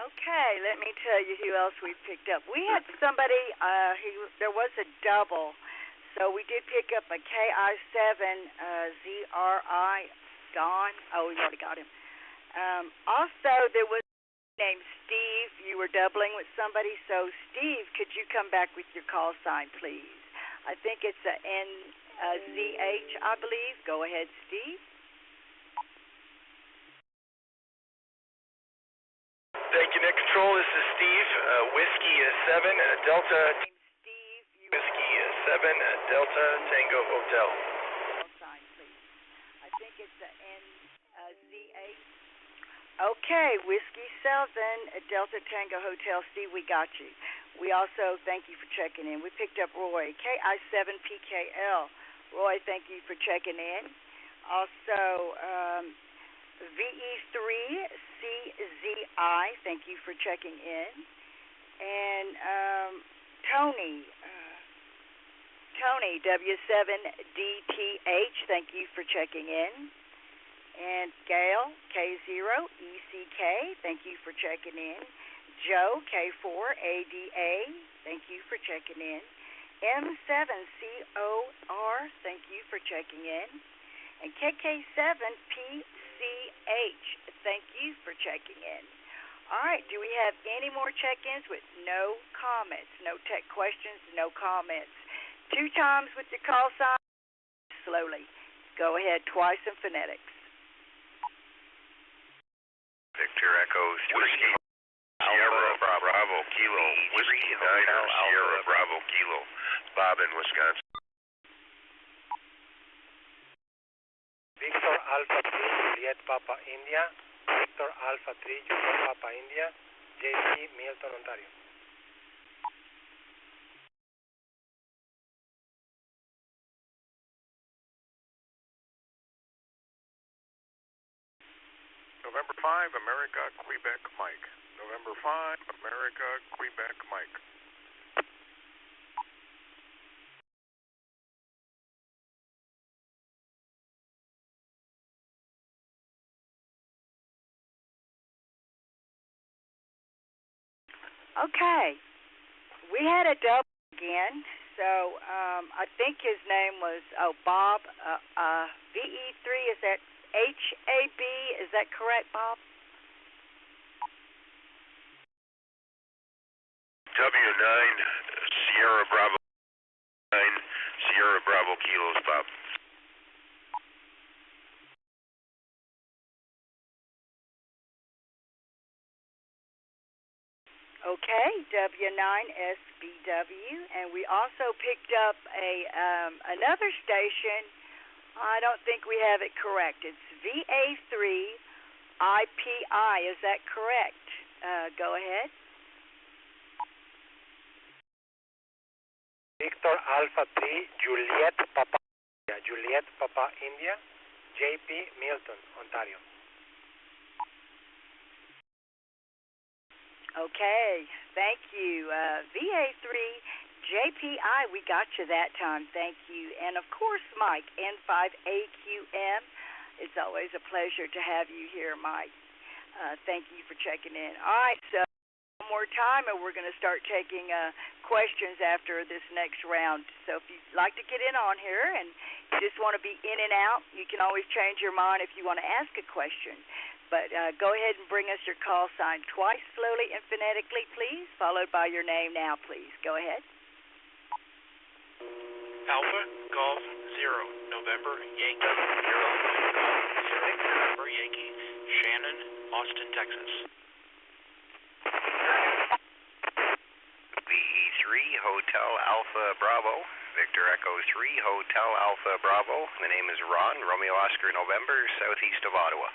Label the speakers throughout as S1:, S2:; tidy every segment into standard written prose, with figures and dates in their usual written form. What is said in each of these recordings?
S1: Okay, let me tell you who else we picked up. We had somebody, there was a double, so we did pick up a KI7 ZRI Don. Oh, we already got him. Also, there was named Steve. You were doubling with somebody, so Steve, could you come back with your call sign, please? I think it's a NZH, I believe. Go ahead, Steve.
S2: Thank you, Net Control. This is Steve. Whiskey 7 Delta.
S1: Steve,
S2: Whiskey 7 Delta Tango Hotel.
S1: Call sign, please. I think it's a NZH. Okay, Whiskey 7 Delta Tango Hotel. Steve, we got you. We also thank you for checking in. We picked up Roy, KI7PKL. Roy, thank you for checking in. Also, VE3CZI, thank you for checking in. And Tony W7DTH, thank you for checking in. And Gail K0ECK, thank you for checking in. Joe K4ADA, thank you for checking in. M7COR, thank you for checking in. And KK7PCH, thank you for checking in. All right, do we have any more check-ins with no comments, no tech questions, no comments? 2 times with your call sign, slowly. Go ahead, twice in phonetics.
S3: Victor Echo 3 Sierra Bravo Kilo Whiskey 9 Sierra Bravo Kilo, Bob in Wisconsin.
S4: Victor Alpha 3 Juliet Papa India, Victor Alpha 3 Juliet Papa India, JP Milton, Ontario.
S3: November 5 America Quebec Mike. November 5 America Quebec Mike.
S1: Okay, we had a double again, so I think his name was, Bob, VE3, is that HAB, is that correct, Bob?
S3: W9 Sierra Bravo 9 Sierra Bravo Kilos, Bob.
S1: Okay, W9SBW, and we also picked up another station. I don't think we have it correct. It's VA3IPI. Is that correct? Go ahead.
S4: Victor Alpha 3 Juliet Papa India, JP Milton, Ontario.
S1: Okay, thank you. VA3 JPI, we got you that time. Thank you. And, of course, Mike, N5AQM. It's always a pleasure to have you here, Mike. Thank you for checking in. All right, so one more time, and we're going to start taking questions after this next round. So if you'd like to get in on here and you just want to be in and out, you can always change your mind if you want to ask a question. But go ahead and bring us your call sign twice, slowly and phonetically, please, followed by your name now, please. Go ahead.
S5: Alpha Golf 0 November Yankee 0 Golf 6 November Yankee, Shannon, Austin, Texas.
S3: VE3 Hotel Alpha Bravo, Victor Echo 3 Hotel Alpha Bravo. The name is Ron, Romeo Oscar November, southeast of Ottawa.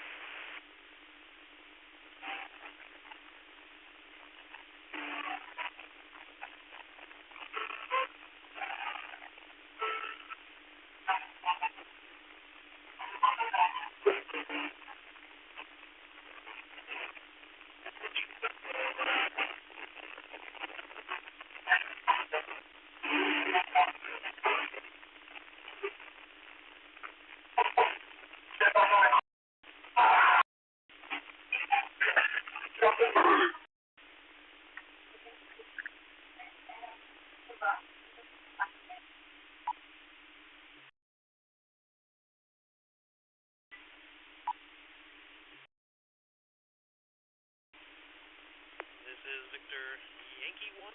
S5: is Victor Yankee 1,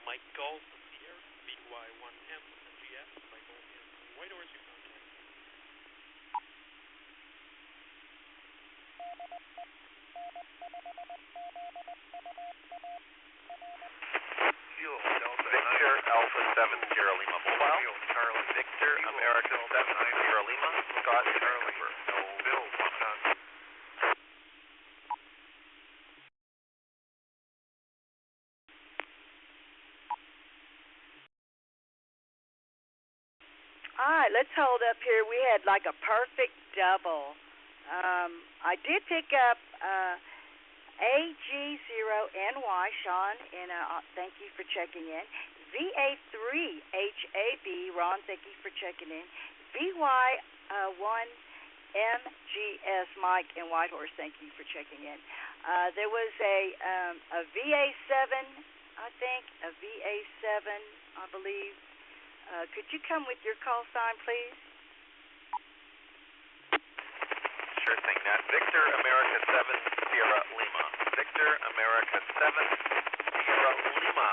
S5: Mike Golf Sierra, BY1M GS, Michael in White Horse, Yukon.
S3: Victor Alpha 7 Sierra Lima Mobile. Charlie Victor America 7 Sierra Lima. Scott Charlie. No Bill. Wisconsin.
S1: All right, let's hold up here. We had like a perfect double. I did pick up AG0NY, Sean, and thank you for checking in. VA3HAB, Ron, thank you for checking in. BY1MGS, Mike in Whitehorse, thank you for checking in. There was a VA7, I think, a VA7, I believe. Could you come with your call sign, please?
S3: Sure thing, Nat. Victor America 7 Sierra Lima. Victor America 7 Sierra Lima.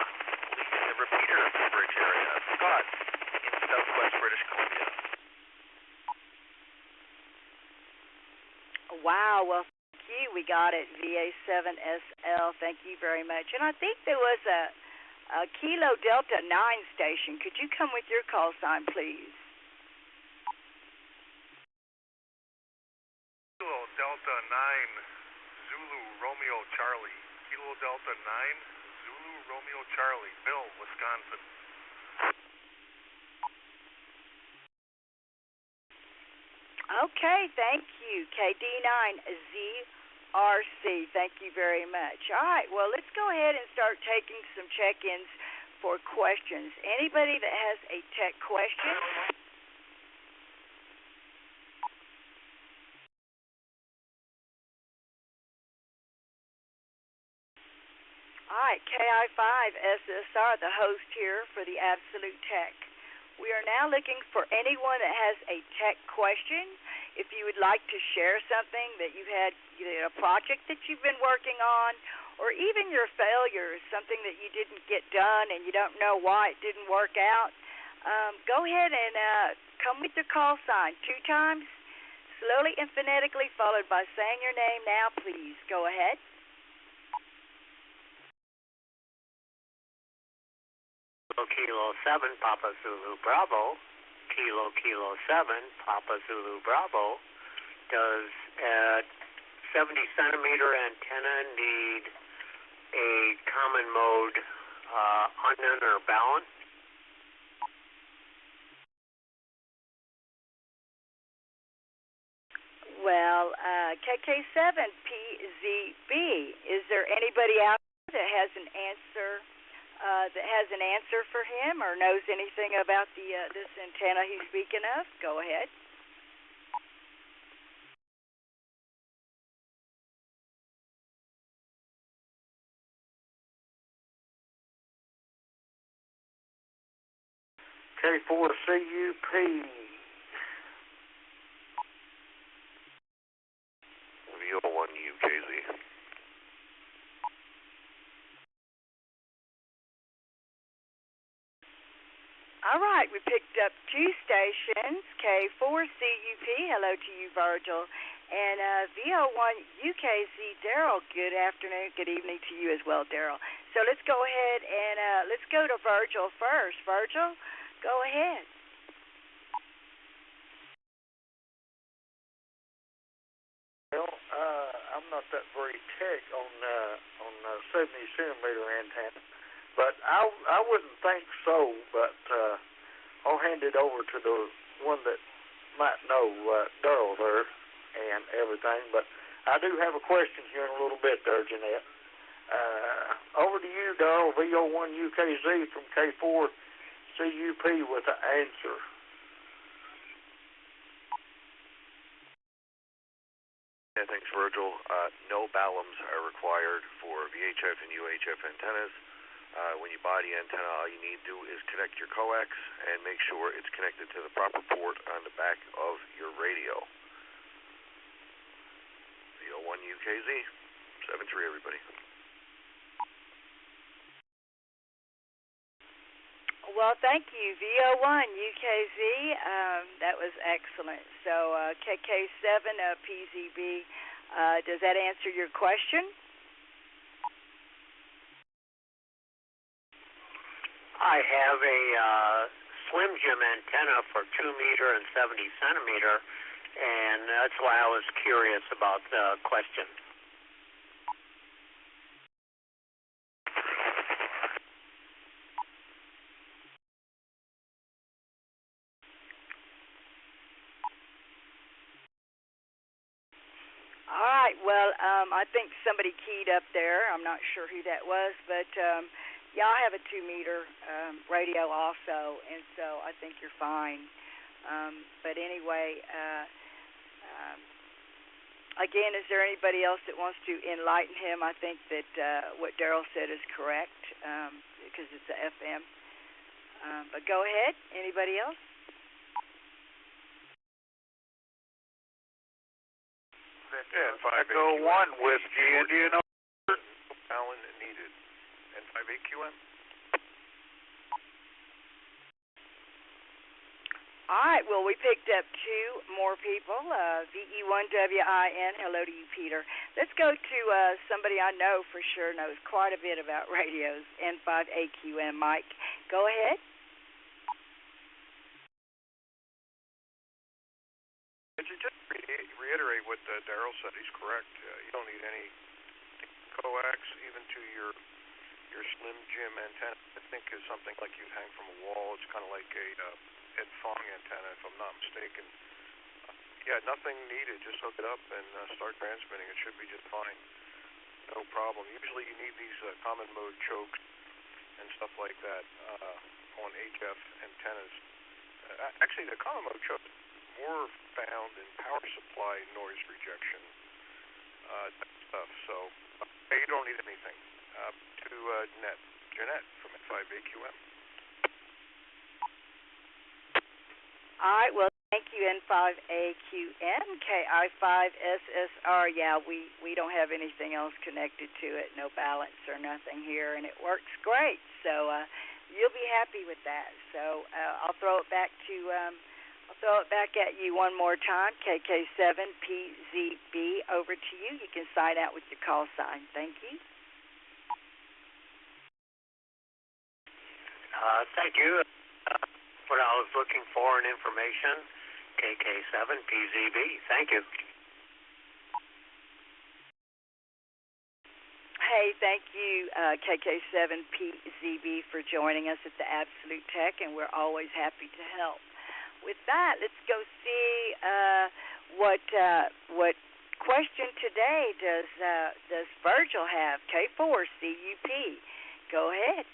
S3: Lead in the repeater bridge area. Scott in southwest British Columbia.
S1: Wow, well, thank you. We got it, VA7SL. Thank you very much. And I think there was a Kilo Delta 9 station. Could you come with your call sign, please?
S6: Kilo Delta 9 Zulu Romeo Charlie. Kilo Delta 9 Zulu Romeo Charlie. Bill, Wisconsin.
S1: Okay, thank you. KD9ZRC. Thank you very much. All right, well, let's go ahead and start taking some check-ins for questions. Anybody that has a tech question? All right, KI5SSR, the host here for the Absolute Tech. We are now looking for anyone that has a tech question. If you would like to share something that you've had, either a project that you've been working on, or even your failures, something that you didn't get done and you don't know why it didn't work out, go ahead and come with your call sign 2 times, slowly and phonetically, followed by saying your name. Now, please go ahead.
S7: Kilo 7 Papa Zulu Bravo. Kilo 7 Papa Zulu Bravo. Does a 70 centimeter antenna need a common mode unun or balun?
S1: Well, KK7PZB, is there anybody out there that has an answer? For him, or knows anything about this antenna he's speaking of? Go ahead.
S7: K4CUP.
S3: VO1UKZ.
S1: All right, we picked up 2 stations, K4CUP, hello to you, Virgil, and VO1UKZ, Daryl, good afternoon, good evening to you as well, Daryl. So let's go ahead and let's go to Virgil first. Virgil, go ahead.
S8: Well, I'm not that very tech on 70 centimeter antenna. But I wouldn't think so, but I'll hand it over to the one that might know, Darryl there and everything. But I do have a question here in a little bit there, Jeanette. Over to you, Darryl, VO1UKZ from K4CUP with an answer.
S3: Yeah, thanks, Virgil. No balums are required for VHF and UHF antennas. When you buy the antenna, all you need to do is connect your coax and make sure it's connected to the proper port on the back of your radio. VO1UKZ, 7-3, everybody.
S1: Well, thank you. VO1 UKZ, that was excellent. So KK7 PZB, does that answer your question?
S7: I have a Slim Jim antenna for 2 meter and 70 centimeter, and that's why I was curious about the question.
S1: All right. Well, I think somebody keyed up there. I'm not sure who that was, but yeah, I have a 2-meter radio also, and so I think you're fine. But anyway, again, is there anybody else that wants to enlighten him? I think that what Daryl said is correct because it's a FM. But go ahead. Anybody else?
S3: Yeah,
S8: Echo 1 Whiskey, Indian.
S3: Allen needed. And 58QM.
S1: All right, well, we picked up 2 more people. VE1WIN, hello to you, Peter. Let's go to somebody I know for sure knows quite a bit about radios, N5AQM, Mike. Go ahead.
S3: Could you just reiterate what Daryl said? He's correct. You don't need any coax, even to your Slim Jim antenna. I think is something like you hang from a wall. It's kind of like a Ed Fong antenna, if I'm not mistaken. Yeah, nothing needed. Just hook it up and start transmitting. It should be just fine. No problem. Usually you need these common mode chokes and stuff like that on HF antennas. Actually, the common mode choke is more found in power supply noise rejection stuff. So you don't need anything. To Jeanette from N5AQM.
S1: All right, well, thank you, N5AQM, KI5SSR. Yeah, we don't have anything else connected to it, no balance or nothing here, and it works great. So you'll be happy with that. So I'll throw it back at you one more time, KK7PZB. Over to you. You can sign out with your call sign. Thank you.
S7: Thank you. What I was looking for in information, KK7PZB. Thank you.
S1: Hey, thank you, KK7PZB, for joining us at the Absolute Tech, and we're always happy to help. With that, let's go see what question today does Virgil have? K4CUP. Go ahead.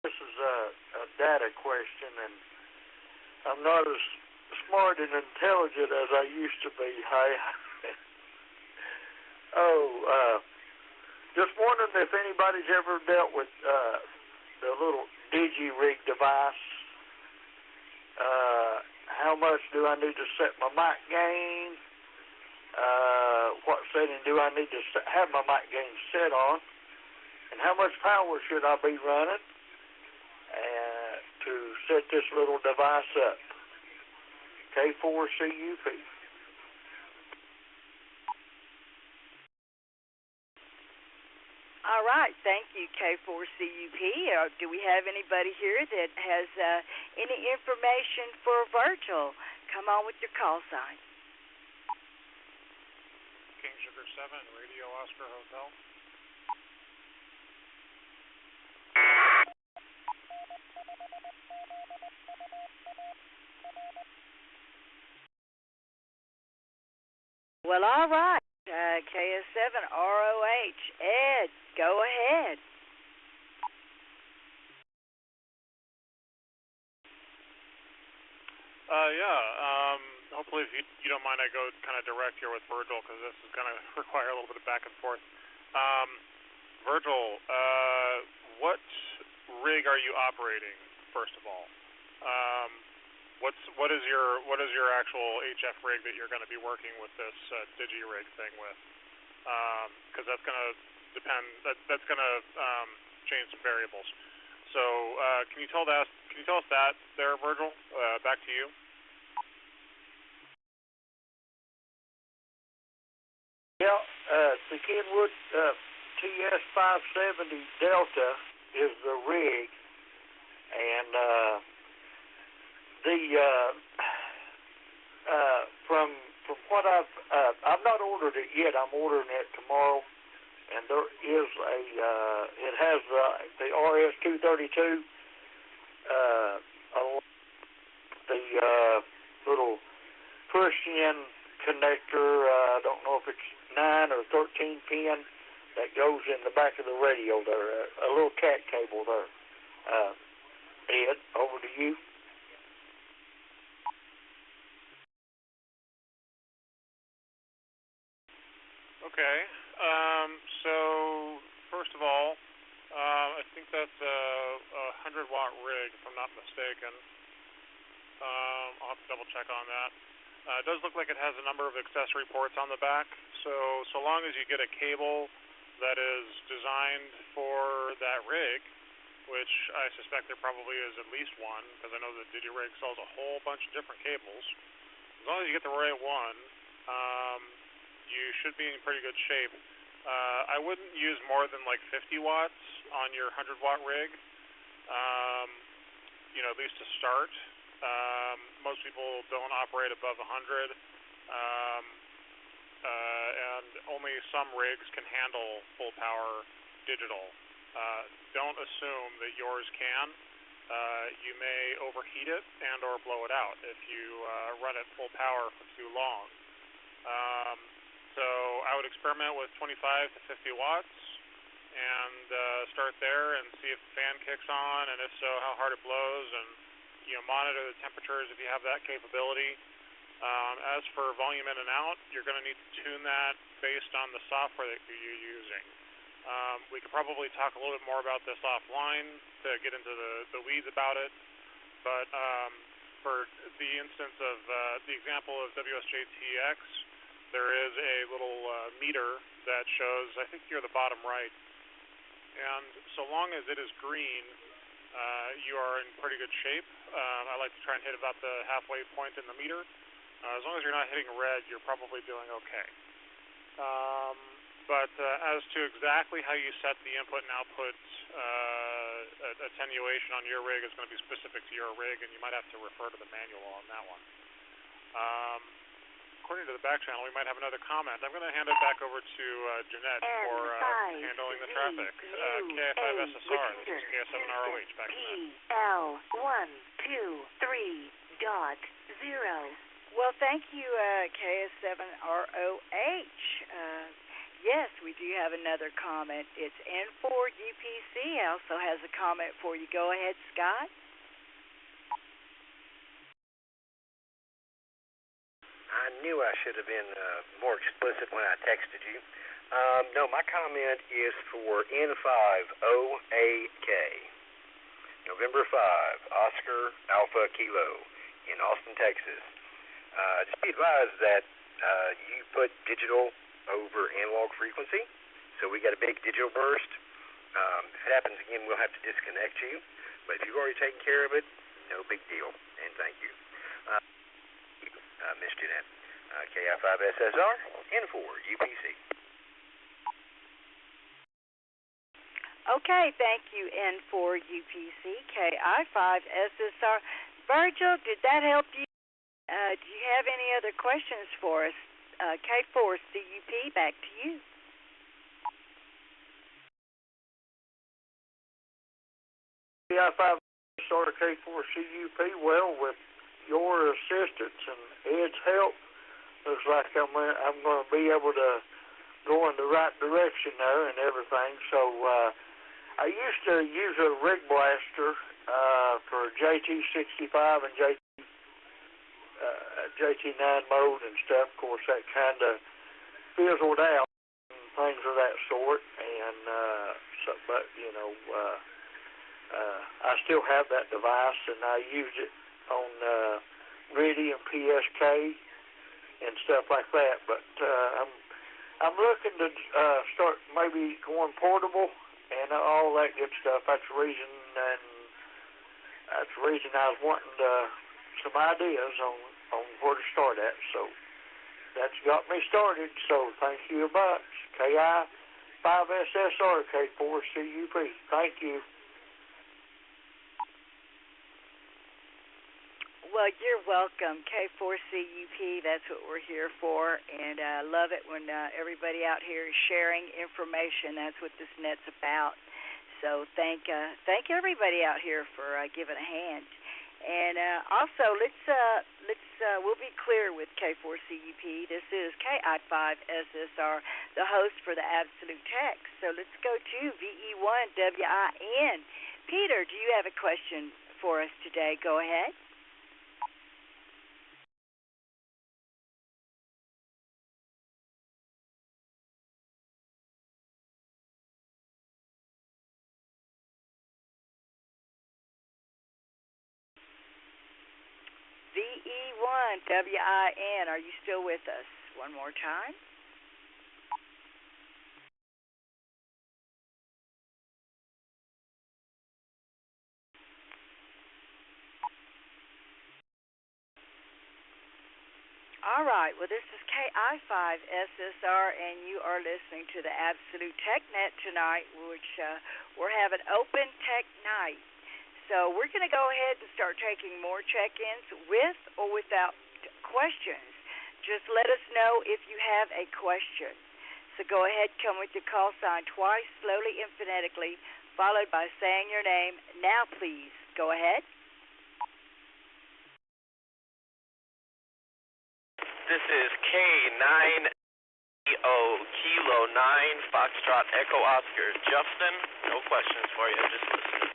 S8: This is a data question, and I'm not as smart and intelligent as I used to be. Just wondering if anybody's ever dealt with the little digi-rig device. How much do I need to set my mic gain? What setting do I need to have my mic gain set on? And how much power should I be running to set this little device up? K4CUP.
S1: All right, thank you, K4CUP. Do we have anybody here that has any information for Virgil? Come on with your call sign.
S4: King Sugar 7, Radio Oscar Hotel.
S1: Well, all right. KS7ROH. Ed, go ahead.
S9: Hopefully, if you don't mind, I go kind of direct here with Virgil, because this is going to require a little bit of back and forth. Virgil, what rig are you operating, first of all? What is your actual HF rig that you're going to be working with this digi rig thing with? Because that's going to depend. That's going to change some variables. So can you tell us that there, Virgil? Back to you.
S8: Yeah, the Kenwood TS570 Delta is the rig, and from what I've not ordered it yet. I'm ordering it tomorrow, and there is it has the RS-232, the little push-in connector. I don't know if it's 9 or 13 pin that goes in the back of the radio there. A little cat cable there. Ed, over to you.
S9: Okay. So first of all, I think that's a 100-watt rig, if I'm not mistaken. I'll have to double check on that. It does look like it has a number of accessory ports on the back. So long as you get a cable that is designed for that rig, which I suspect there probably is at least one, because I know that DigiRig sells a whole bunch of different cables. As long as you get the right one, you should be in pretty good shape. I wouldn't use more than like 50 watts on your 100-watt rig, at least to start. Most people don't operate above 100, and only some rigs can handle full power digital. Don't assume that yours can. You may overheat it and or blow it out if you run it full power for too long. So I would experiment with 25 to 50 watts and start there and see if the fan kicks on, and if so, how hard it blows, and monitor the temperatures if you have that capability. As for volume in and out, you're going to need to tune that based on the software that you're using. We could probably talk a little bit more about this offline to get into the weeds about it, but for the instance of the example of WSJTX, there is a little meter that shows, I think you're the bottom right, and so long as it is green, you are in pretty good shape. I like to try and hit about the halfway point in the meter. As long as you're not hitting red, you're probably doing okay. But as to exactly how you set the input and output attenuation on your rig is going to be specific to your rig, and you might have to refer to the manual on that one. According to the back channel, we might have another comment. I'm going to hand it back over to Jeanette for handling the traffic. KF5SSR, this is KS7ROH. Back to that.
S1: L123.0. Well, thank you, KS7ROH. Yes, we do have another comment. It's N4UPC also has a comment for you. Go ahead, Scott.
S10: I knew I should have been more explicit when I texted you. No, my comment is for N5OAK. November 5, Oscar Alpha Kilo in Austin, Texas. Just be advised that you put digital over analog frequency, so we got a big digital burst. If it happens again, we'll have to disconnect you, but if you've already taken care of it, no big deal, and thank you. Miss Jeanette. KI5SSR, N4UPC.
S1: Okay, thank you, N4UPC, KI5SSR. Virgil, did that help you? Do you have any other questions for us? K4CUP, back to you.
S8: KI5SSR K4CUP, well, with your assistance and Ed's help, looks like I'm going to be able to go in the right direction there and everything. So I used to use a rig blaster for JT65 and JT9 mode and stuff. Of course, that kind of fizzled out and things of that sort. And but I still have that device, and I use it on RIDI and PSK and stuff like that. But I'm looking to start maybe going portable and all that good stuff. That's the reason, I was wanting some ideas on where to start at. So that's got me started. So thank you much. KI5SSR K4CUP. Thank you.
S1: Well, you're welcome. K4CUP, that's what we're here for, and I love it when everybody out here is sharing information. That's what this net's about. So thank everybody out here for giving a hand. And also, we'll be clear with K4CUP. This is KI5SSR, the host for the Absolute Text. So let's go to VE1WIN. Peter, do you have a question for us today? Go ahead. VE1WIN, are you still with us? One more time. All right, well, this is KI5SSR, and you are listening to the Absolute TechNet tonight, which we're having open tech night. So we're going to go ahead and start taking more check-ins with or without questions. Just let us know if you have a question. So go ahead, come with your call sign twice, slowly and phonetically, followed by saying your name. Now, please, go ahead.
S2: This is K9EO Kilo 9 Foxtrot Echo Oscar. Justin, no questions for you, just listening.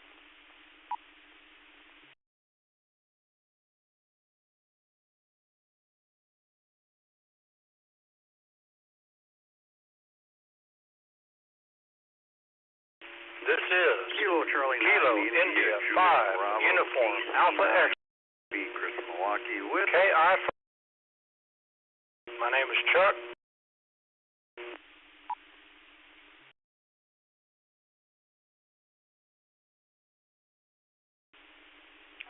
S3: This is
S10: Kilo Charlie
S3: Kilo
S10: 9
S3: India 5 Uniform Alpha X.
S10: Chris Milwaukee with
S3: KI. My name is Chuck.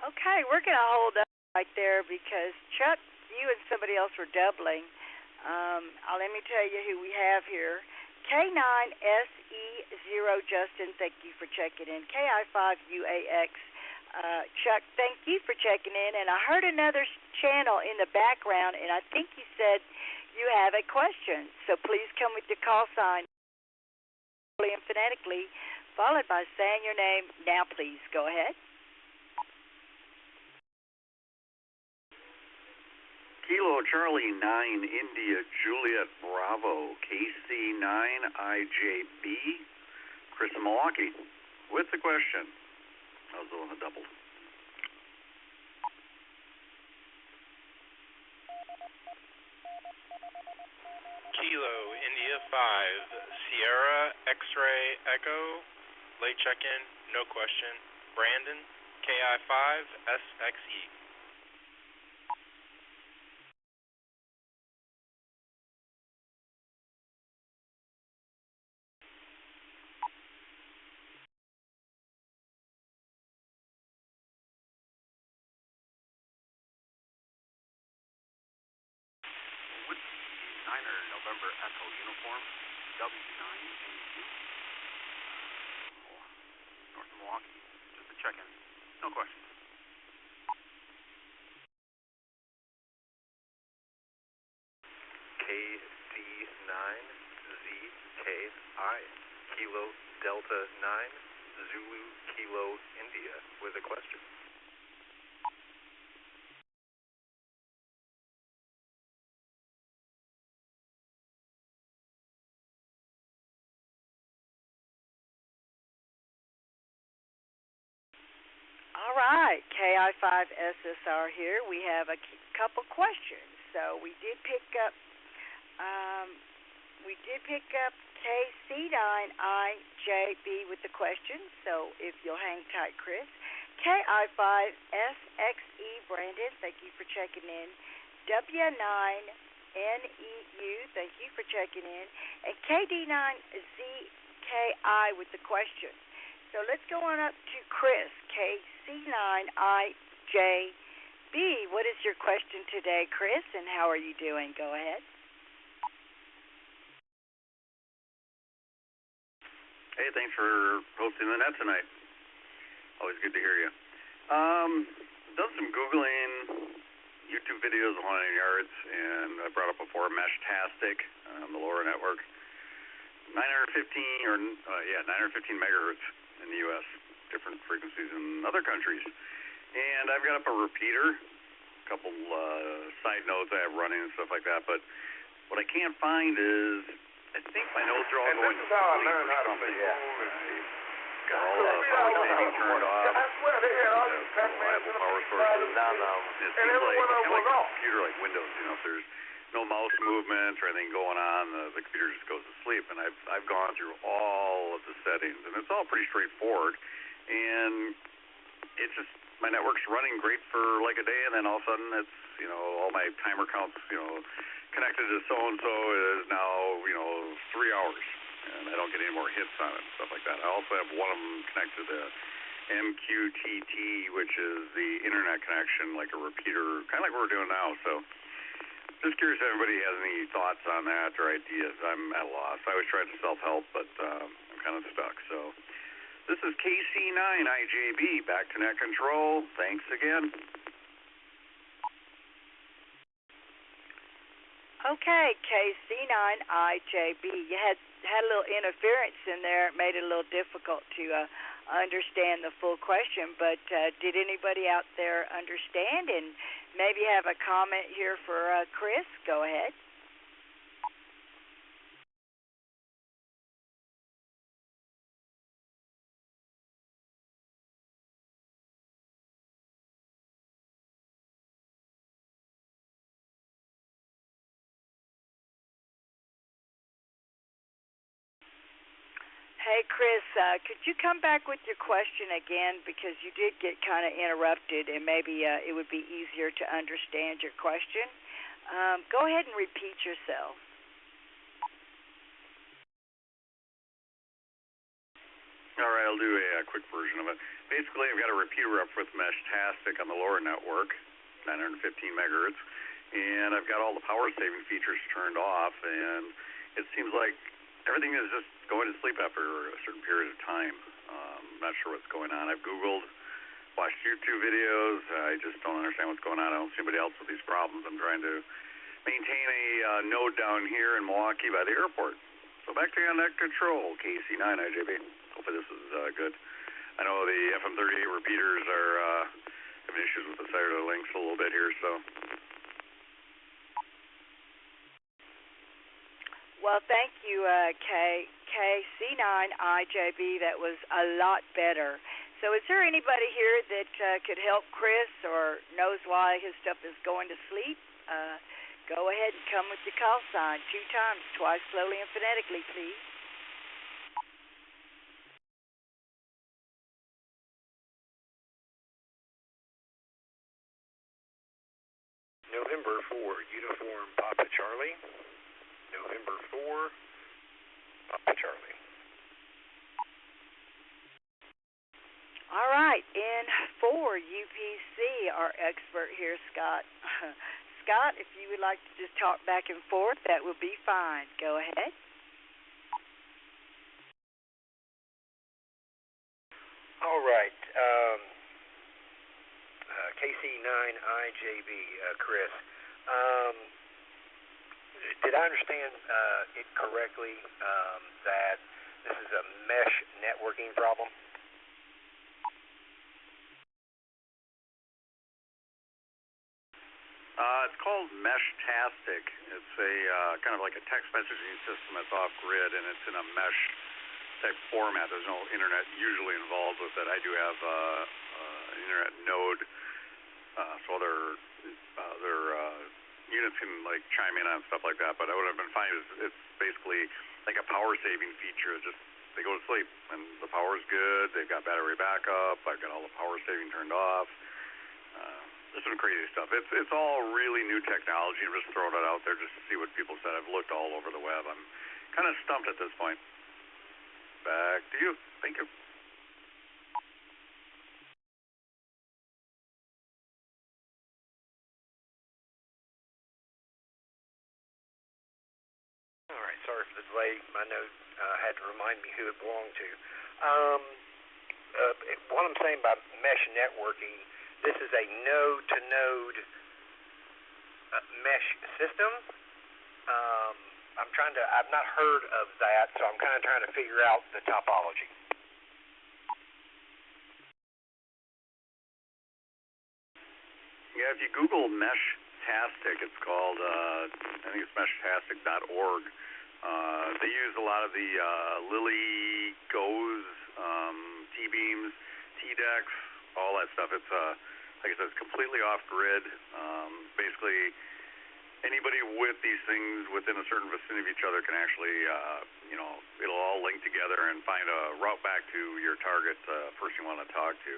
S1: Okay, we're going to hold up right there because, Chuck, you and somebody else were doubling. Let me tell you who we have here. K9SE0 Justin, thank you for checking in. KI5UAX Chuck, thank you for checking in. And I heard another channel in the background, and I think you said you have a question. So please come with your call sign and phonetically, followed by saying your name. Now, please, go ahead.
S10: Kilo Charlie 9 India Juliet Bravo KC9 IJB Chris Milwaukee with the question. I was on the double.
S5: Kilo India 5 Sierra X-Ray Echo late check-in, no question. Brandon KI5 SXE.
S10: November Echo Uniform W9NU North Milwaukee. Just a check-in. No questions.
S3: KC9ZKI Kilo Delta 9 Zulu Kilo India with a question.
S1: All right, KI5SSR here. We have a couple questions. So we did pick up KC9IJB with the question. So if you'll hang tight, Chris. KI5SXE Brandon, thank you for checking in. W9 NEU, thank you for checking in, and KD9ZKI with the question. So let's go on up to Chris, KC9IJB. What is your question today, Chris, and how are you doing? Go ahead.
S11: Hey, thanks for hosting the net tonight. Always good to hear you. Done some Googling, YouTube videos on 100 yards, and I brought up before Mesh-tastic on the LoRa network. 915 megahertz in the U.S., different frequencies in other countries. And I've got up a repeater, a couple side nodes I have running and stuff like that, but what I can't find is, I think my nodes are all going to sleep or something. Got all the power saving turned off, reliable power sources. It seems like, kind of like a computer, like Windows, if there's no mouse movement or anything going on, the computer just goes to sleep. And I've gone through all of the settings, and it's all pretty straightforward. And it's just, my network's running great for like a day, and then all of a sudden it's, all my timer counts, connected to so-and-so is now, 3 hours. And I don't get any more hits on it and stuff like that. I also have one of them connected to the MQTT, which is the internet connection, like a repeater, kind of like what we're doing now. So just curious if everybody has any thoughts on that or ideas. I'm at a loss. I always try to self-help, but I'm kind of stuck. So this is KC9IJB, back to net control. Thanks again.
S1: Okay, KC9IJB. You had a little interference in there. It made it a little difficult to understand the full question, but did anybody out there understand and maybe have a comment here for Chris? Go ahead. Hey, Chris, could you come back with your question again, because you did get kind of interrupted, and maybe it would be easier to understand your question. Go ahead and repeat yourself.
S11: All right, I'll do a quick version of it. Basically, I've got a repeater up with Mesh-tastic on the LoRa network, 915 megahertz, and I've got all the power-saving features turned off, and it seems like everything is just going to sleep after a certain period of time. Not sure what's going on. I've Googled, watched YouTube videos. I just don't understand what's going on. I don't see anybody else with these problems. I'm trying to maintain a node down here in Milwaukee by the airport. So back to you on net control, KC9IJB. Hopefully this is good. I know the FM38 repeaters are having issues with the cellular links a little bit here, so.
S1: Well, thank you, KC9IJB. That was a lot better. So is there anybody here that could help Chris or knows why his stuff is going to sleep? Go ahead and come with your call sign 2 times, twice slowly and phonetically, please.
S10: November 4, Uniform Papa Charlie. November 4, Papa Charlie.
S1: All right, in 4, UPC, our expert here, Scott. Scott, if you would like to just talk back and forth, that would be fine. Go ahead.
S10: All right. KC9IJB, Chris. Did I understand it correctly that this is a mesh networking problem?
S11: It's called Mesh-tastic. It's a kind of like a text messaging system that's off-grid, and it's in a mesh type format. There's no internet usually involved with it. I do have an internet node, so other units can like chime in on stuff like that. But what I've been finding is it's basically like a power saving feature. It's just they go to sleep and the power's good. They've got battery backup. I've got all the power saving turned off. just some crazy stuff. It's all really new technology. I'm just throwing it out there just to see what people said. I've looked all over the web. I'm kind of stumped at this point. Back to you. Thank you.
S10: All right, sorry for the delay. My note had to remind me who it belonged to. What I'm saying about mesh networking, this is a node-to-node mesh system. I've not heard of that, so I'm kind of trying to figure out the topology.
S11: Yeah, if you Google Meshtastic, it's called, I think it's meshtastic.org. They use a lot of the Lily Goes, T-beams, T-decks, all that stuff. It's, like I said, it's completely off-grid. Basically, anybody with these things within a certain vicinity of each other can actually, it'll all link together and find a route back to your target, person you want to talk to.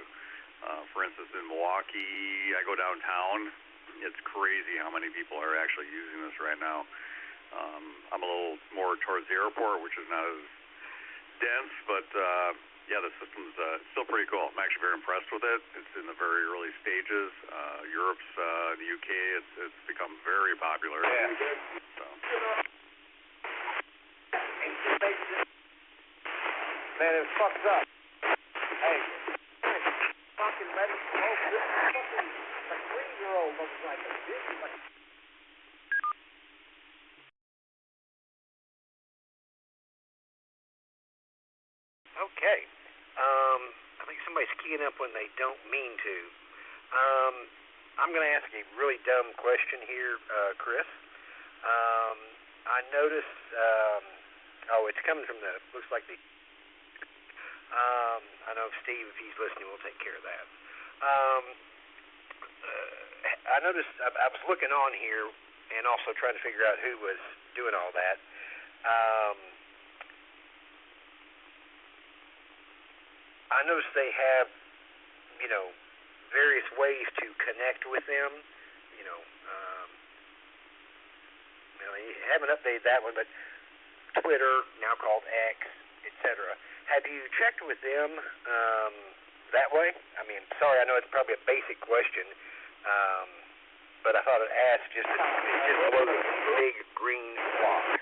S11: For instance, in Milwaukee, I go downtown. It's crazy how many people are actually using this right now. I'm a little more towards the airport, which is not as dense, but yeah, the system's still pretty cool. I'm actually very impressed with it. It's in the very early stages. Europe's, the UK, it's become very popular.
S10: Yeah.
S11: So.
S10: Man, it fucks up. Hey, fucking let it go. This fucking a 3-year-old looks like a bitch. Okay. I think somebody's keying up when they don't mean to. I'm going to ask a really dumb question here, Chris. I noticed, it's coming from looks like the, I know Steve, if he's listening, will take care of that. I noticed, I was looking on here and also trying to figure out who was doing all that. I noticed they have, various ways to connect with them. They haven't updated that one, but Twitter, now called X, etc. Have you checked with them that way? I mean, sorry, I know it's probably a basic question, but I thought I'd ask just below the big green block.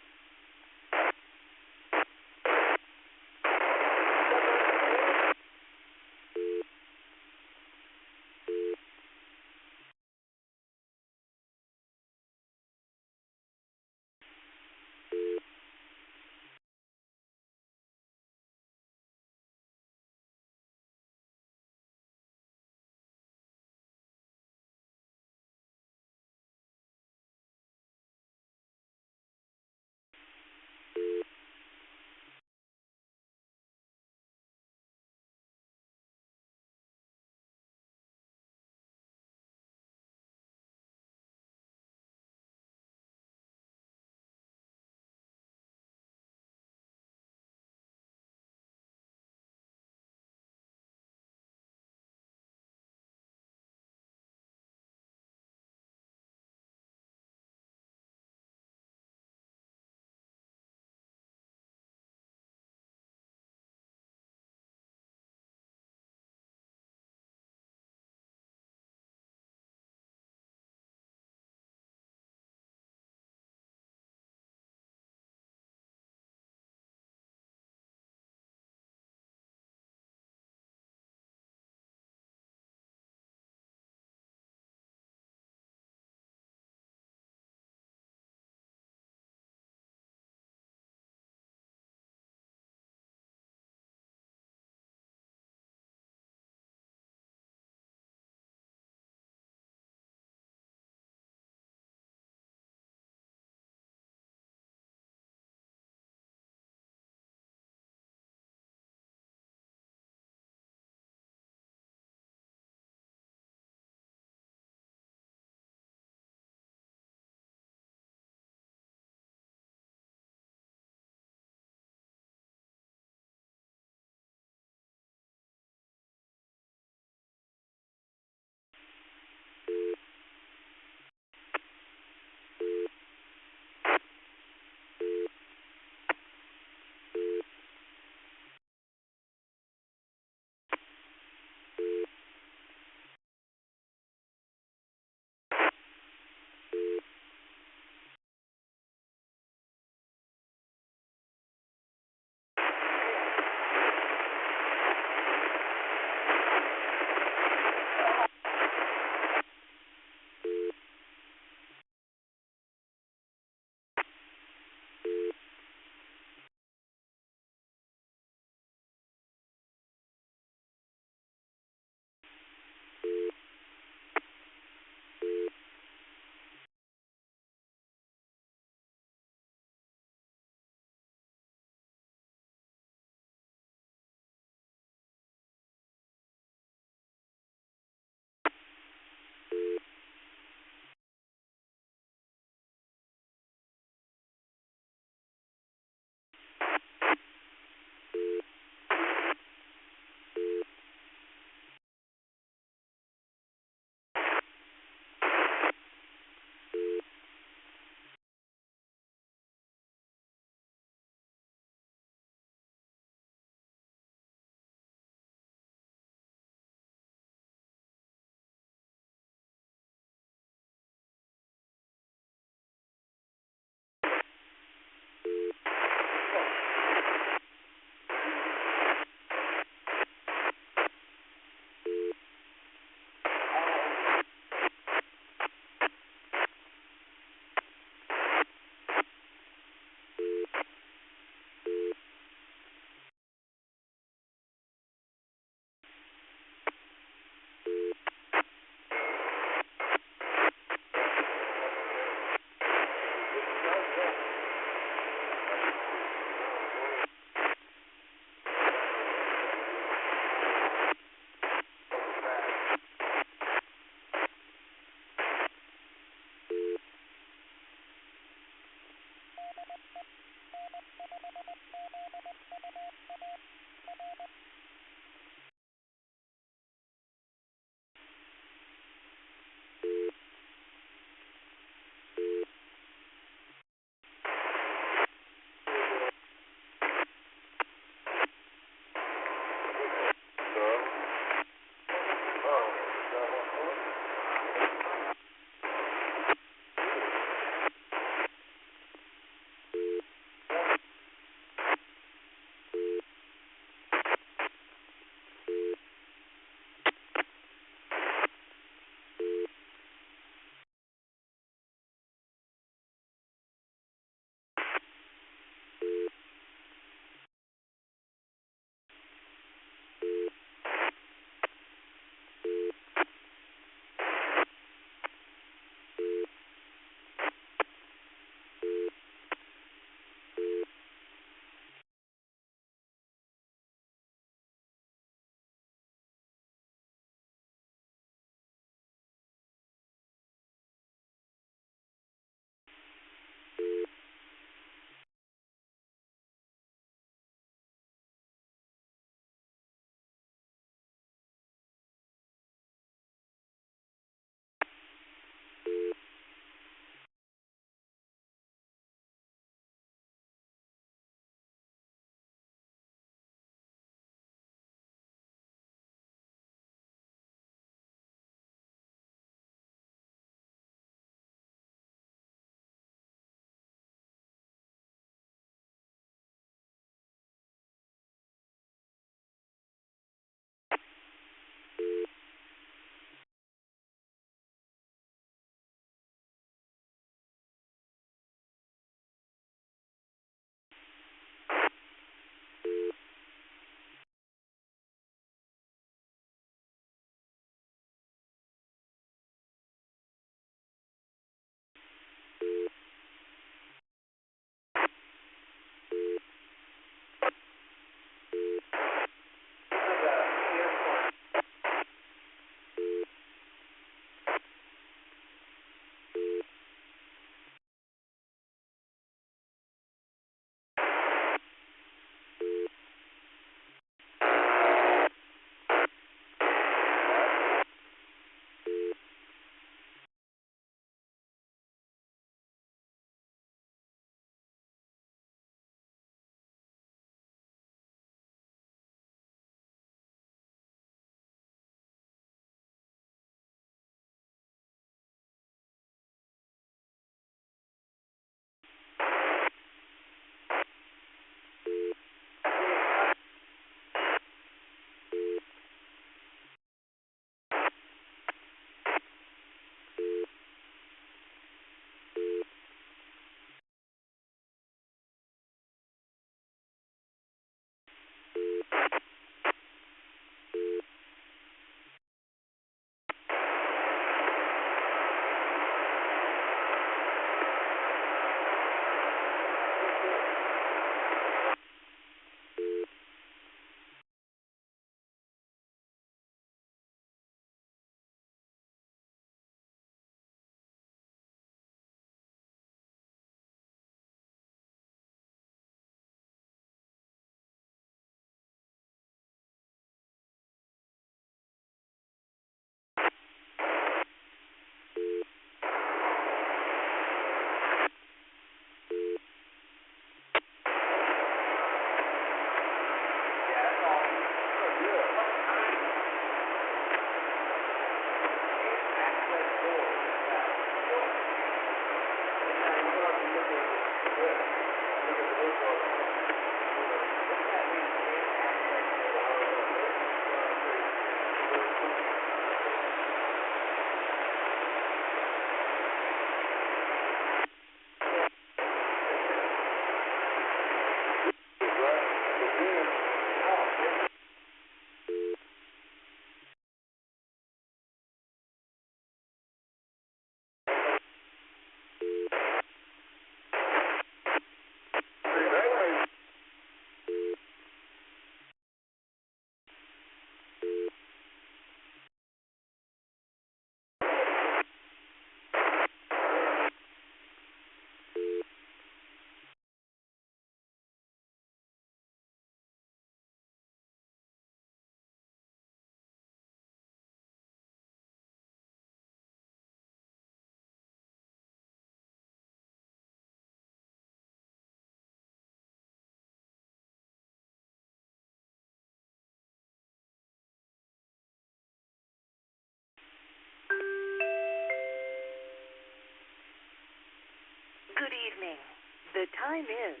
S12: The time is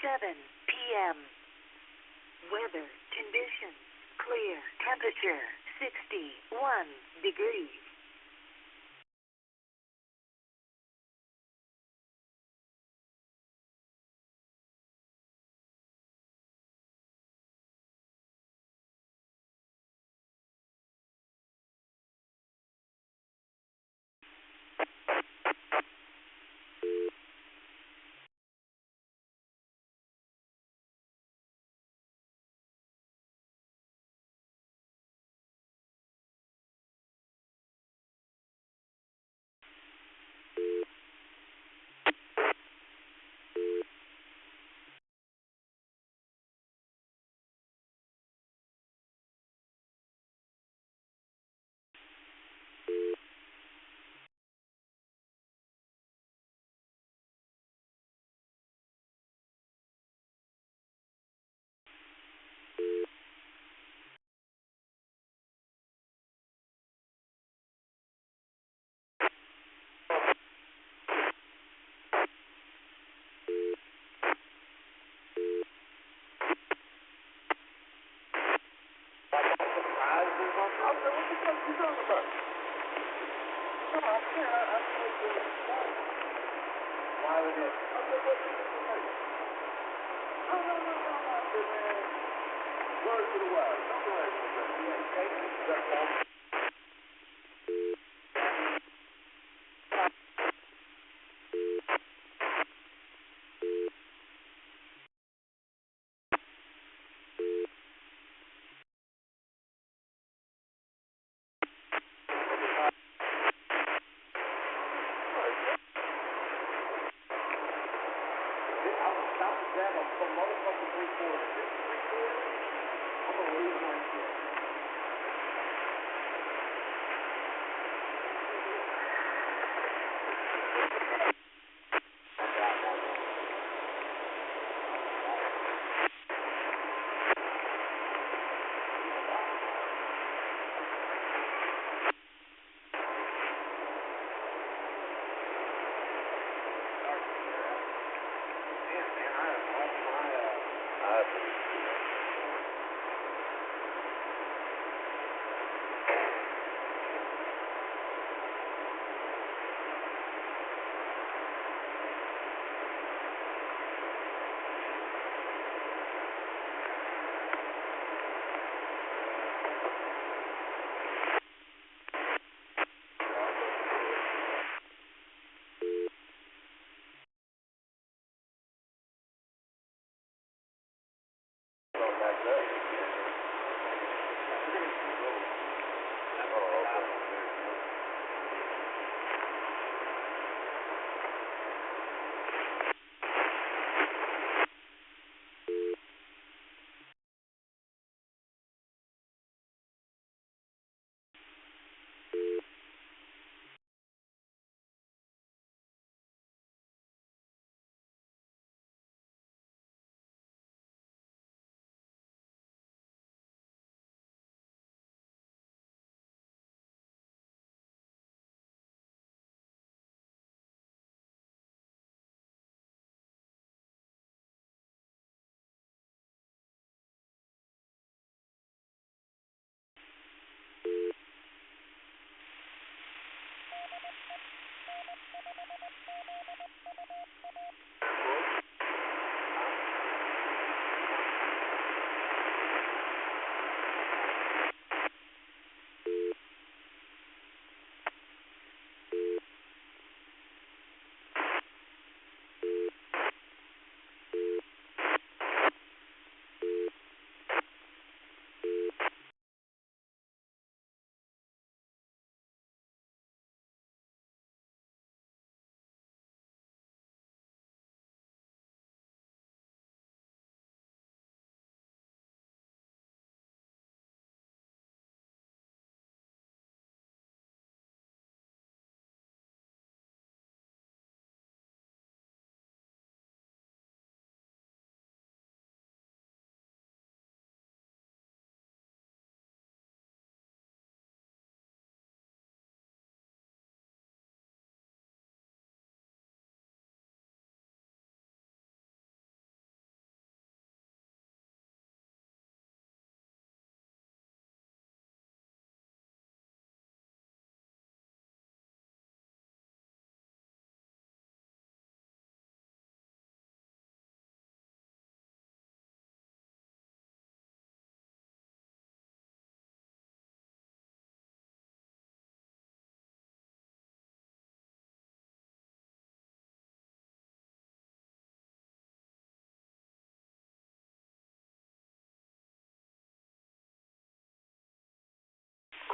S12: 7 p.m. Weather conditions clear. Temperature 61 degrees.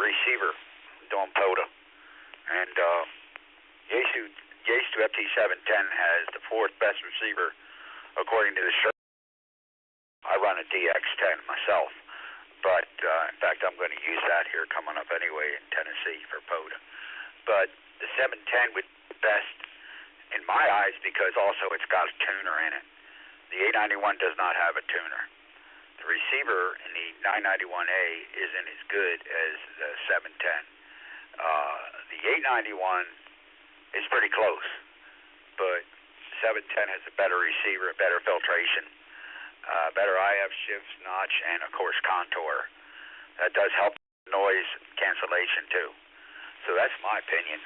S13: receiver doing POTA. And Yaesu FT710 has the fourth best receiver according to the shirt. I run a DX10 myself, but in fact I'm going to use that here coming up anyway in Tennessee for POTA. But the 710 would be best in my eyes because also it's got a tuner in it. The 891 does not have a tuner. The receiver in the 991A isn't as good as the 710. The 891 is pretty close, but 710 has a better receiver, a better filtration, better IF shifts, notch, and of course contour. That does help noise cancellation too. So that's my opinion.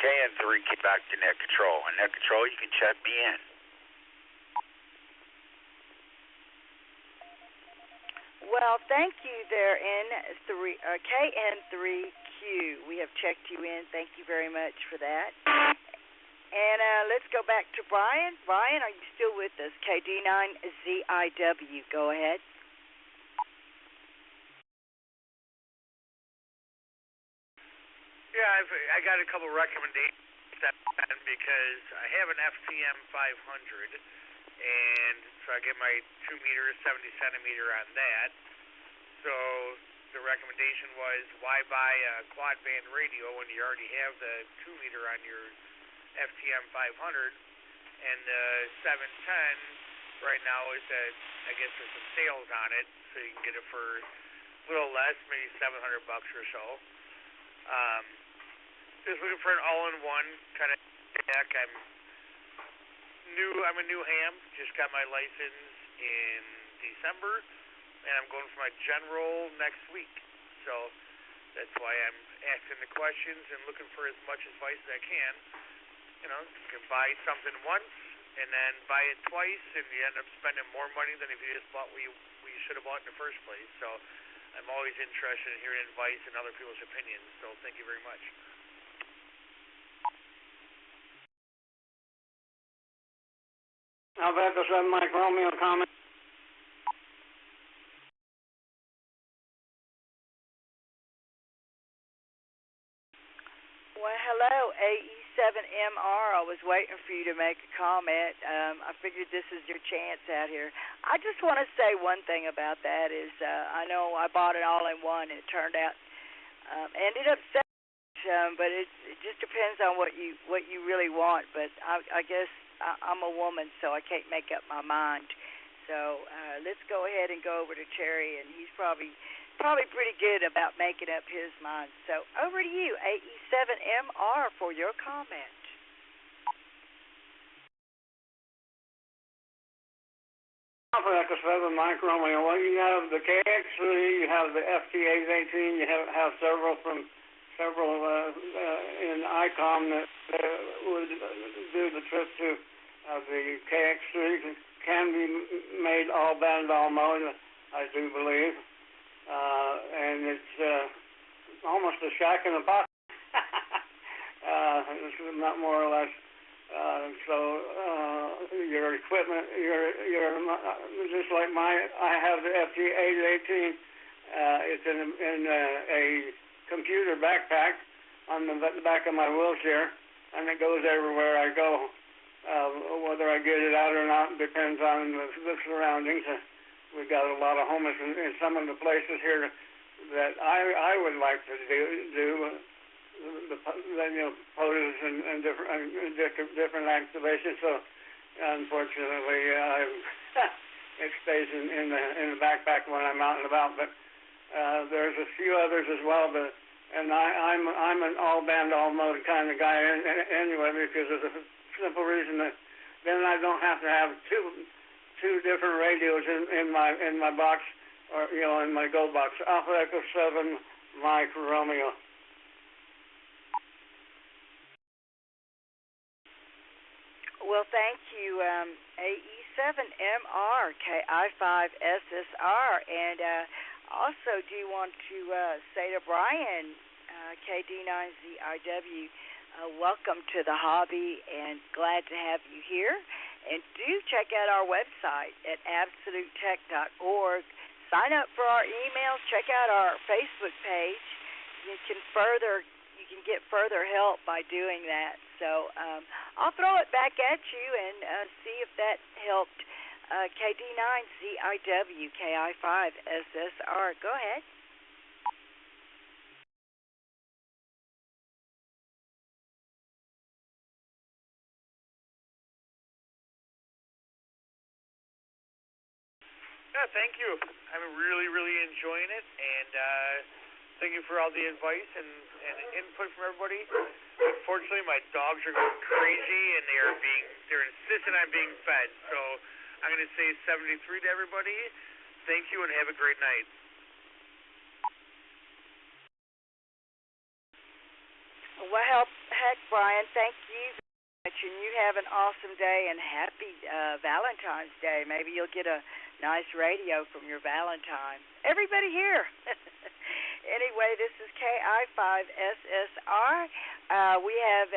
S13: KN3, get back to net control. And net control, you can check me in.
S1: Well, thank you there, KN3Q. We have checked you in. Thank you very much for that. And let's go back to Brian. Brian, are you still with us? KD9ZIW. Go ahead.
S14: Yeah, I got a couple recommendations because I have an FTM 500, and so I get my 2 meter, 70 centimeter on that. So the recommendation was, why buy a quad band radio when you already have the 2 meter on your FTM 500? And the 710 right now is that I guess there's some sales on it, so you can get it for a little less, maybe $700 or so. Just looking for an all-in-one kind of deck. I'm a new ham. Just got my license in December, and I'm going for my general next week. So that's why I'm asking the questions and looking for as much advice as I can. You know, you can buy something once and then buy it twice, and you end up spending more money than if you just bought what you should have bought in the first place. So I'm always interested in hearing advice and other people's opinions. So thank you very much.
S15: Alpha Echo 7 Mike Romeo, comment.
S1: Well, hello, AE7MR. I was waiting for you to make a comment. I figured this is your chance out here. I just want to say one thing about that is I know I bought an all-in-one, and it turned out, ended up selling, but it just depends on what you really want. But I guess I'm a woman, so I can't make up my mind. So let's go ahead and go over to Terry, and he's probably pretty good about making up his mind. So over to you, AE7MR, for your comment.
S15: Alpha Echo 7 Mike Romeo. Well, you have the KX3, you have the FT818, you have several in ICOM that would do the trip to the KX3. Can be made all band, all mode, I do believe. And it's almost a shack in a box. It's not more or less. Your equipment, you're just like I have the FT818. It's in a computer backpack on the back of my wheelchair, and it goes everywhere I go. Whether I get it out or not depends on the surroundings. We've got a lot of homeless in some of the places here that I would like to do the POTUS and different activations. So unfortunately, it stays in the backpack when I'm out and about. But there's a few others as well. And I'm an all band, all mode kind of guy anyway, because of the simple reason that then I don't have to have two different radios in my box, or in my Go box. Alpha Echo 7 Mike Romeo.
S1: Well, thank you, AE7MR, KI5SSR, and also do you want to say to Brian, KD9ZIW, welcome to the hobby and glad to have you here. And do check out our website at absolutetech.org. Sign up for our emails. Check out our Facebook page. you can get further help by doing that. So I'll throw it back at you and see if that helped. KD9CIW KI5SSR. Go ahead.
S14: Yeah, thank you. I'm really, really enjoying it, and thank you for all the advice and input from everybody. Unfortunately, my dogs are going crazy, and they're insisting on being fed. So I'm going to say 73 to everybody. Thank you, and have a great night.
S1: Well, heck, Brian, thank you very much, and you have an awesome day, and happy Valentine's Day. Maybe you'll get a nice radio from your Valentine. Everybody here. Anyway, this is KI5SSR. We have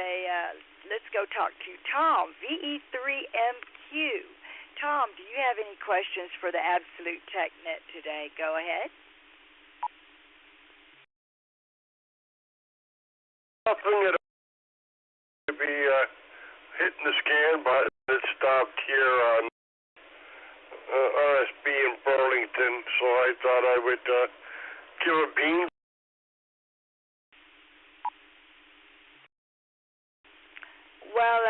S1: let's go talk to Tom, VE3MQ. Tom, do you have any questions for the Absolute TechNet today? Go ahead.
S16: Nothing that to be hitting the scan, but it stopped here on RSB in Burlington, so I thought I would give a bean.
S1: Well,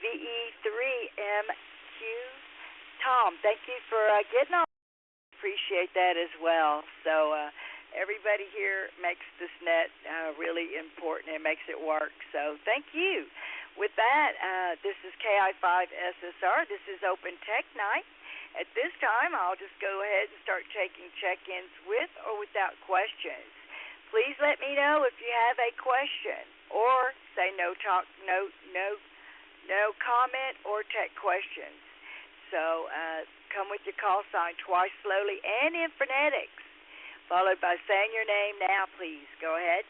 S1: VE3MQ, Tom, thank you for getting on. Appreciate that as well. So everybody here makes this net really important. It makes it work. So thank you. With that, this is KI5SSR. This is Open Tech Night. At this time, I'll just go ahead and start taking check-ins with or without questions. Please let me know if you have a question, or say no comment or tech questions. So come with your call sign twice slowly and in phonetics, followed by saying your name now, please. Go ahead.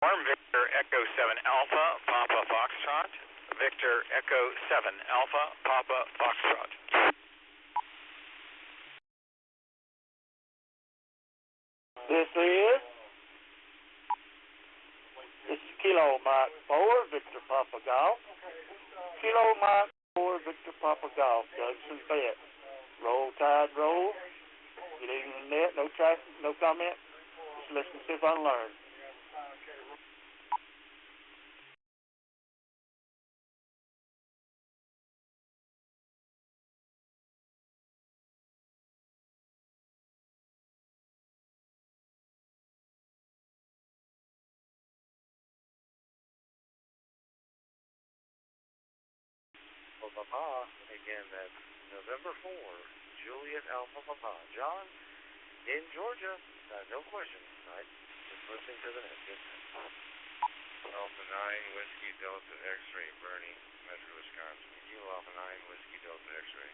S17: Farm Victor Echo 7 Alpha Papa Foxtrot. Victor Echo 7 Alpha Papa Foxtrot.
S8: This is Kilo Mike 4, Victor Papa Golf. Kilo Mike 4, Victor Papa Golf. Judson Bet. Roll Tide Roll. Get in the net. No traffic, no comment. Just listen, see if I learn.
S3: Papa, again, that's November 4, Juliet Alpha Papa. John, in Georgia, no questions tonight. Just listening to the net. Good.
S6: Alpha 9, Whiskey Delta X-Ray, Bernie, Metro, Wisconsin. Kilo Alpha 9, Whiskey Delta X-Ray.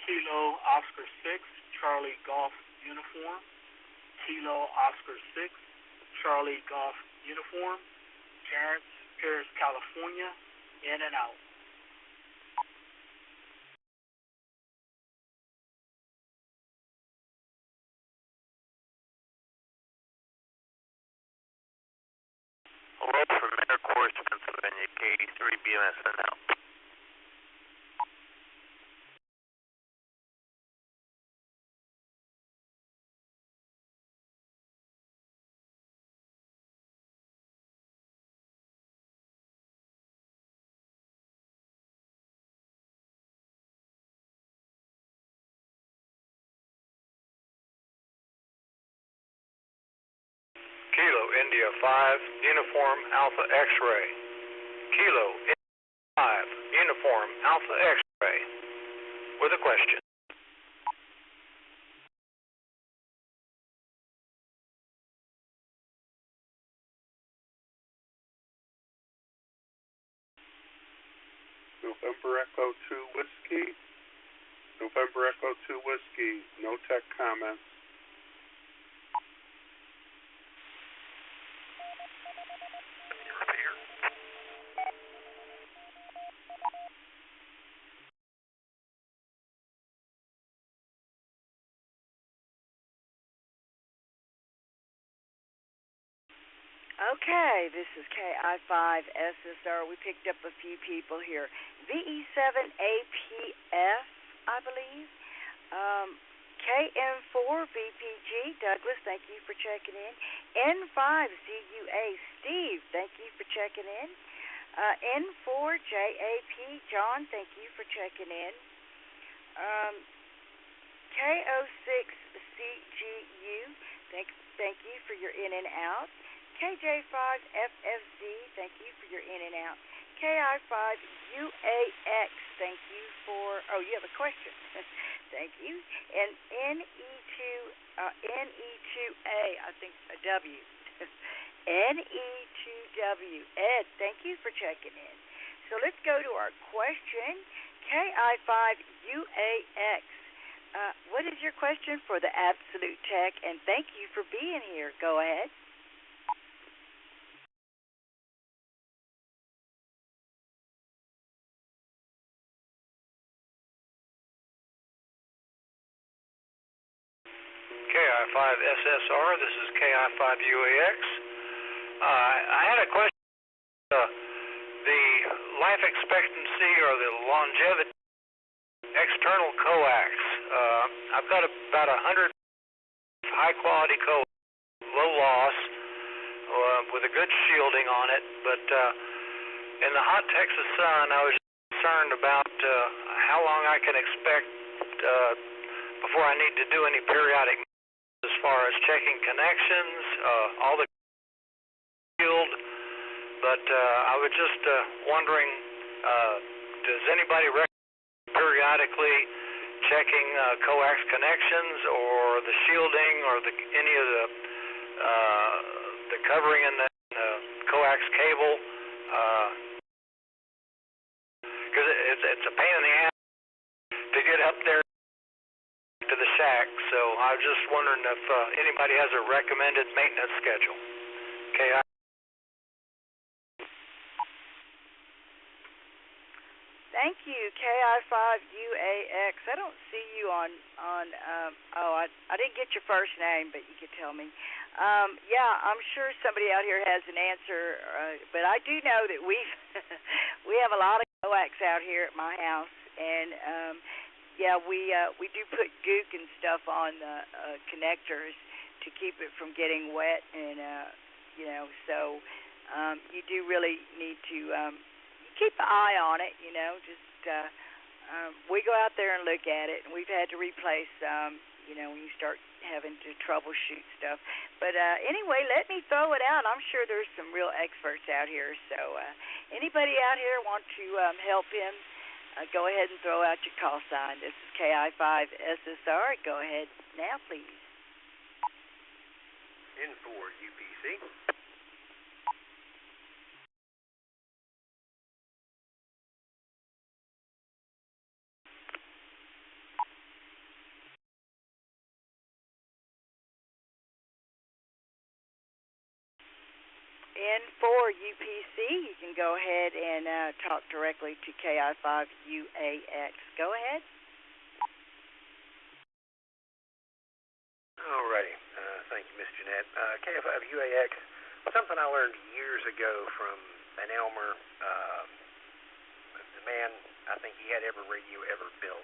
S8: Kilo Oscar 6, Charlie Golf Uniform. Kilo Oscar 6, Charlie Golf Uniform. Terrence, Paris, California. In and out.
S18: Hello from Intercourse, Pennsylvania, KD3 BMSN out.
S3: Kilo India 5, Uniform Alpha X-Ray. Kilo India 5, Uniform Alpha X-Ray. With a question.
S16: November Echo 2 Whiskey. November Echo 2 Whiskey. No tech comments.
S6: Repeater.
S1: Okay, this is KI5SSR. We picked up a few people here. VE7APF, I believe. KM4VPG, Douglas, thank you for checking in. N5ZUA, Steve, thank you for checking in. N4JAP, John, thank you for checking in. KO6CGU, thank you for your in and out. KJ5FFZ, thank you for your in and out. KI5UAX, thank you for, you have a question. Thank you. And NE2A, I think a W. NE2W, Ed, thank you for checking in. So let's go to our question. KI5UAX. What is your question for the Absolute Tech? And thank you for being here. Go ahead.
S19: KI5SSR, this is KI5UAX. I had a question. The life expectancy or the longevity external coax. I've got about 100 high-quality coax, low loss, with a good shielding on it. But in the hot Texas sun, I was concerned about how long I can expect before I need to do any periodic as far as checking connections, all the shield. But I was just wondering, does anybody recommend periodically checking coax connections or the shielding or any of the covering in the coax cable? Because it's a pain in the ass to get up there to the shack. So I was just wondering if anybody has a recommended maintenance schedule. Okay.
S1: Thank you, KI5UAX. I don't see you on I didn't get your first name, but you could tell me. Yeah, I'm sure somebody out here has an answer, but I do know that we have a lot of coax out here at my house, and yeah, we do put gook and stuff on the connectors to keep it from getting wet, and so you do really need to keep an eye on it, just we go out there and look at it, and we've had to replace when you start having to troubleshoot stuff. But anyway, let me throw it out. I'm sure there's some real experts out here, so anybody out here want to help him, go ahead and throw out your call sign. This is KI5SSR. Go ahead now, please.
S10: N4 UPC.
S1: N4 UPC, you can go ahead and talk directly to KI5UAX. Go ahead.
S10: Alrighty. Thank you, Miss Jeanette. KI5UAX, something I learned years ago from an Elmer, the man, I think he had every radio ever built.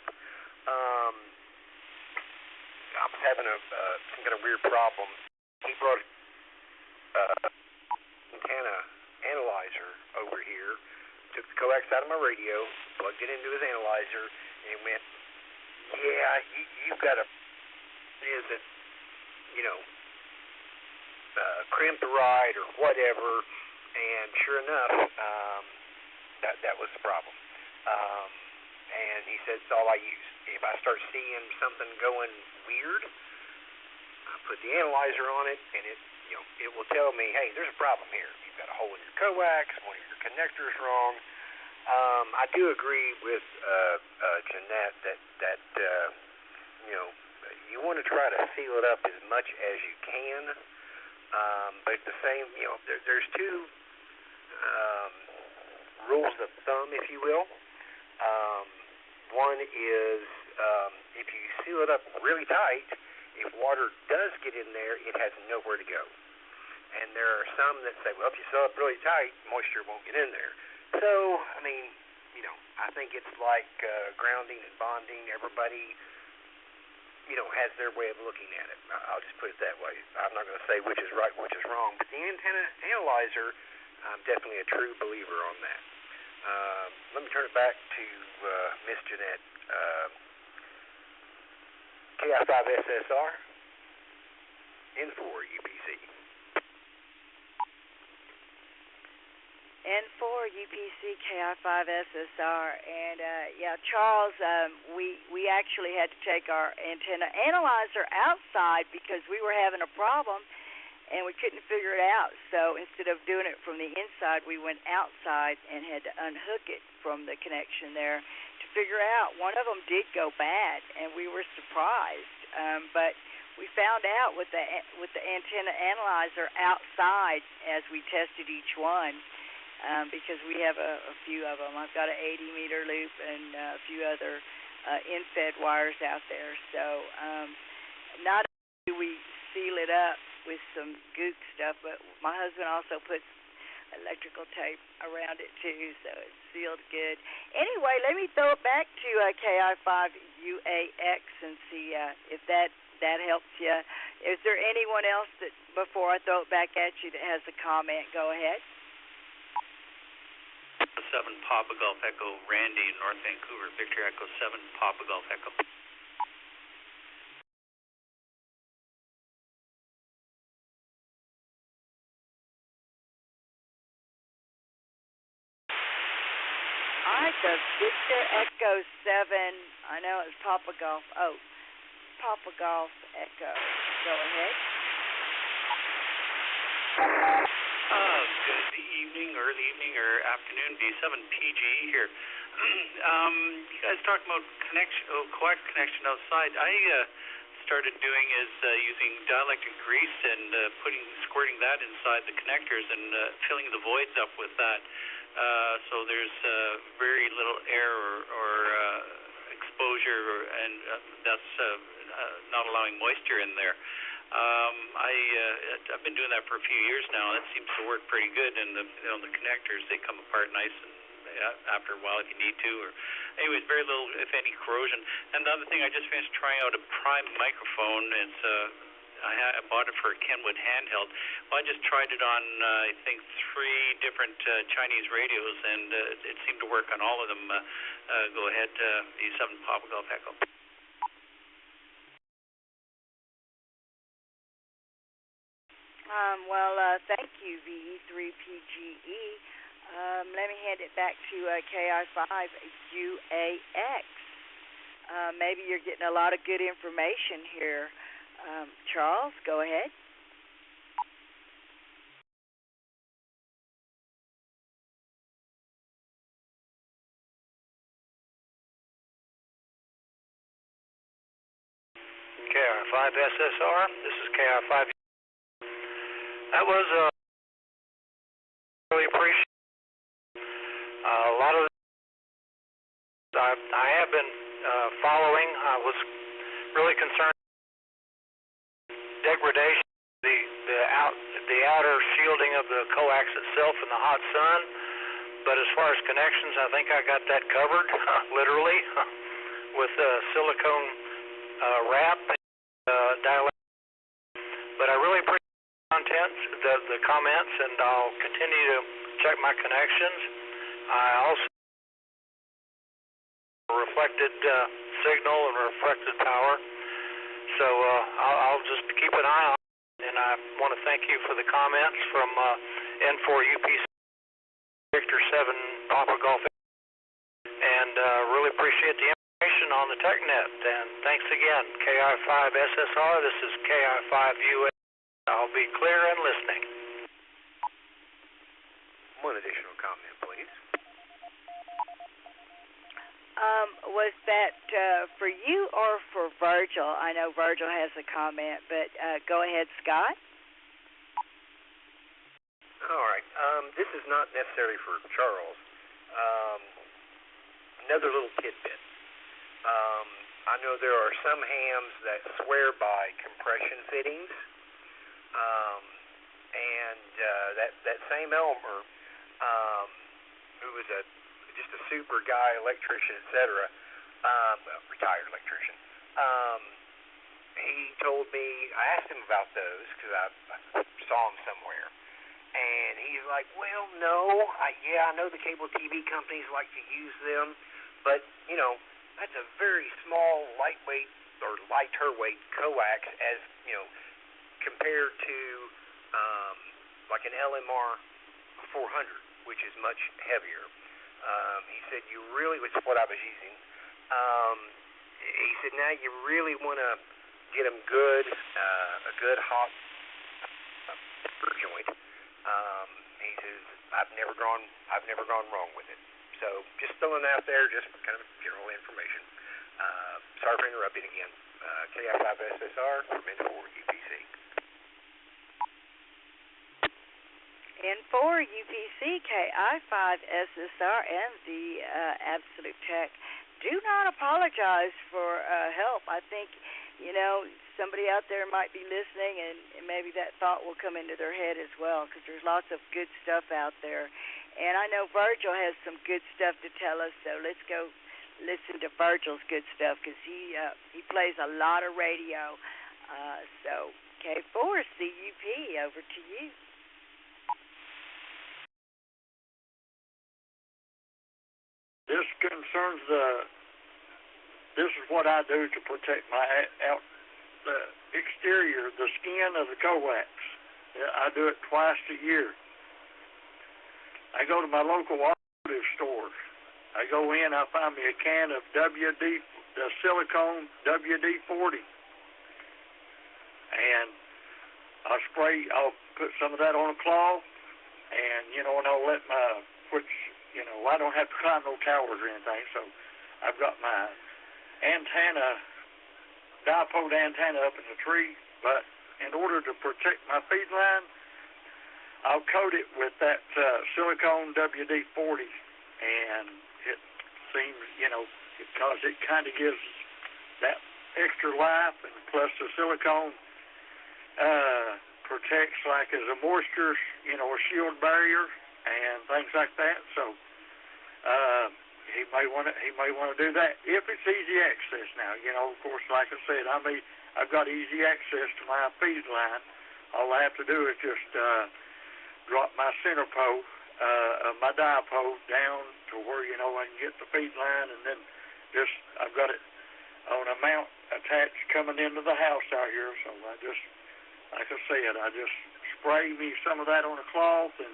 S10: I was having some kind of weird problem. He brought antenna analyzer over here, took the coax out of my radio, plugged it into his analyzer, and went, yeah, you've got crimped right or whatever, and sure enough, that was the problem. And he said, it's all I use. If I start seeing something going weird, I put the analyzer on it, and it will tell me, hey, there's a problem here. You've got a hole in your coax, one of your connectors wrong. I do agree with Jeanette that you want to try to seal it up as much as you can. But at the same, there's two rules of thumb, if you will. One is if you seal it up really tight, if water does get in there, it has nowhere to go. And there are some that say, well, if you sew up really tight, moisture won't get in there. So, I mean, you know, I think it's like grounding and bonding. Everybody, you know, has their way of looking at it. I'll just put it that way. I'm not going to say which is right, which is wrong. But the antenna analyzer, I'm definitely a true believer on that. Let me turn it back to Miss Jeanette. KI5SSR, N4 UPC.
S1: N4 UPC KI5SSR, and yeah, Charles, we actually had to take our antenna analyzer outside because we were having a problem and we couldn't figure it out. So instead of doing it from the inside, we went outside and had to unhook it from the connection there to figure out. One of them did go bad, and we were surprised. But we found out with the antenna analyzer outside as we tested each one, because we have a few of them. I've got an 80-meter loop and a few other in-fed wires out there. So not only do we seal it up with some gook stuff, but my husband also puts electrical tape around it too, so it's sealed good. Anyway, let me throw it back to KI5UAX and see if that helps you. Is there anyone else that, before I throw it back at you, that has a comment? Go ahead.
S20: 7 Papa Golf Echo, Randy, North Vancouver, Victor Echo 7 Papa Golf Echo.
S1: All right, the Victor Echo 7, I know it's Papa Golf. Oh, Papa Golf Echo. Go ahead.
S20: Good evening, early evening, or afternoon, B7PG here. You guys talking about coax connection outside. I started doing is using dielectric grease and squirting that inside the connectors and filling the voids up with that. So there's very little air or exposure, and that's not allowing moisture in there. I've been doing that for a few years now. It seems to work pretty good, and the connectors, they come apart nice and after a while if you need to. Or anyways, very little, if any, corrosion. And the other thing, I just finished trying out a Prime microphone. It's I bought it for a Kenwood handheld. Well, I just tried it on I think 3 different Chinese radios, and it seemed to work on all of them. Go ahead, E7 Papa Golf Echo.
S1: Thank you, VE3PGE. Let me hand it back to KI5UAX. Maybe you're getting a lot of good information here. Charles, go ahead.
S19: KI5SSR, this is KI5. That was really appreciate. A lot of I have been following. I was really concerned degradation, the outer shielding of the coax itself in the hot sun. But as far as connections, I think I got that covered, literally, with silicone wrap and dielectric. But I really appreciate the comments, and I'll continue to check my connections. I also reflected signal and reflected power, so I'll just keep an eye on it. And I want to thank you for the comments from N4 UPC Victor 7 Papa Golf, and really appreciate the information on the TechNet. And thanks again, KI5SSR. This is KI5UA. I'll be clear and listening.
S10: One additional comment, please.
S1: Was that for you or for Virgil? I know Virgil has a comment, but go ahead, Scott.
S10: All right. This is not necessarily for Charles. Another little tidbit. I know there are some hams that swear by compression fittings, and that same Elmer, who was just a super guy, electrician, etc., retired electrician. He told me, I asked him about those because I saw them somewhere, and he's like, well, no, I know the cable TV companies like to use them, but, that's a very small, lightweight, or lighter weight coax as, compared to, like an LMR 400, which is much heavier. He said, which is what I was using, he said, now you really want to get them good, a good hot joint. He says, I've never gone wrong with it. So just throwing that out there, just for kind of general information. Sorry for interrupting again. KI5SSR from N4 UPC.
S1: N4 UPC, KI5SSR, and the Absolute Tech. Do not apologize for help. I think, somebody out there might be listening, and maybe that thought will come into their head as well, because there's lots of good stuff out there. And I know Virgil has some good stuff to tell us, so let's go listen to Virgil's good stuff, because he plays a lot of radio. So K4 CUP, over to you.
S8: This concerns this is what I do to protect my the exterior, the skin of the coax. I do it twice a year. I go to my local automotive store. I go in, I find me a can of the silicone WD-40. And I'll put some of that on a cloth, and, and I'll let I don't have to climb no towers or anything, so I've got my dipole antenna up in the tree, but in order to protect my feed line, I'll coat it with that silicone WD-40, and it seems, because it kind of gives that extra life, and plus the silicone protects like as a moisture, a shield barrier and things like that. So he may want to do that if it's easy access. Now, of course, like I said, I've got easy access to my feed line. All I have to do is just drop my center pole, my dipole down to where I can get the feed line, and then I've got it on a mount attached coming into the house out here. So I just, like I said, I just spray me some of that on a cloth and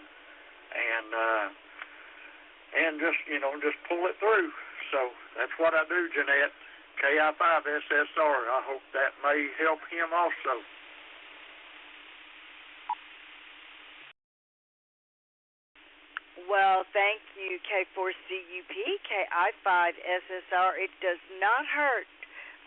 S8: just pull it through. So that's what I do, Jeanette. KI5SSR. I hope that may help him also.
S1: Well, thank you, K4CUP, KI5SSR. It does not hurt.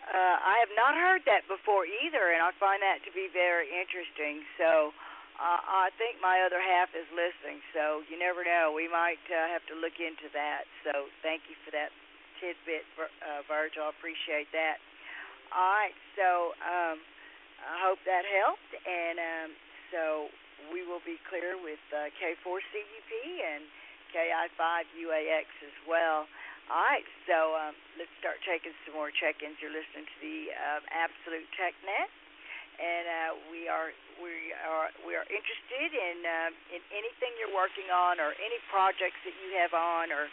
S1: I have not heard that before either, and I find that to be very interesting. So I think my other half is listening, so you never know. We might have to look into that. So thank you for that tidbit, Virgil. I appreciate that. All right, so I hope that helped, and so we will be clear with K4CUP and KI5UAX as well. All right, so let's start taking some more check-ins. You're listening to the Absolute TechNet, and we are interested in anything you're working on, or any projects that you have on, or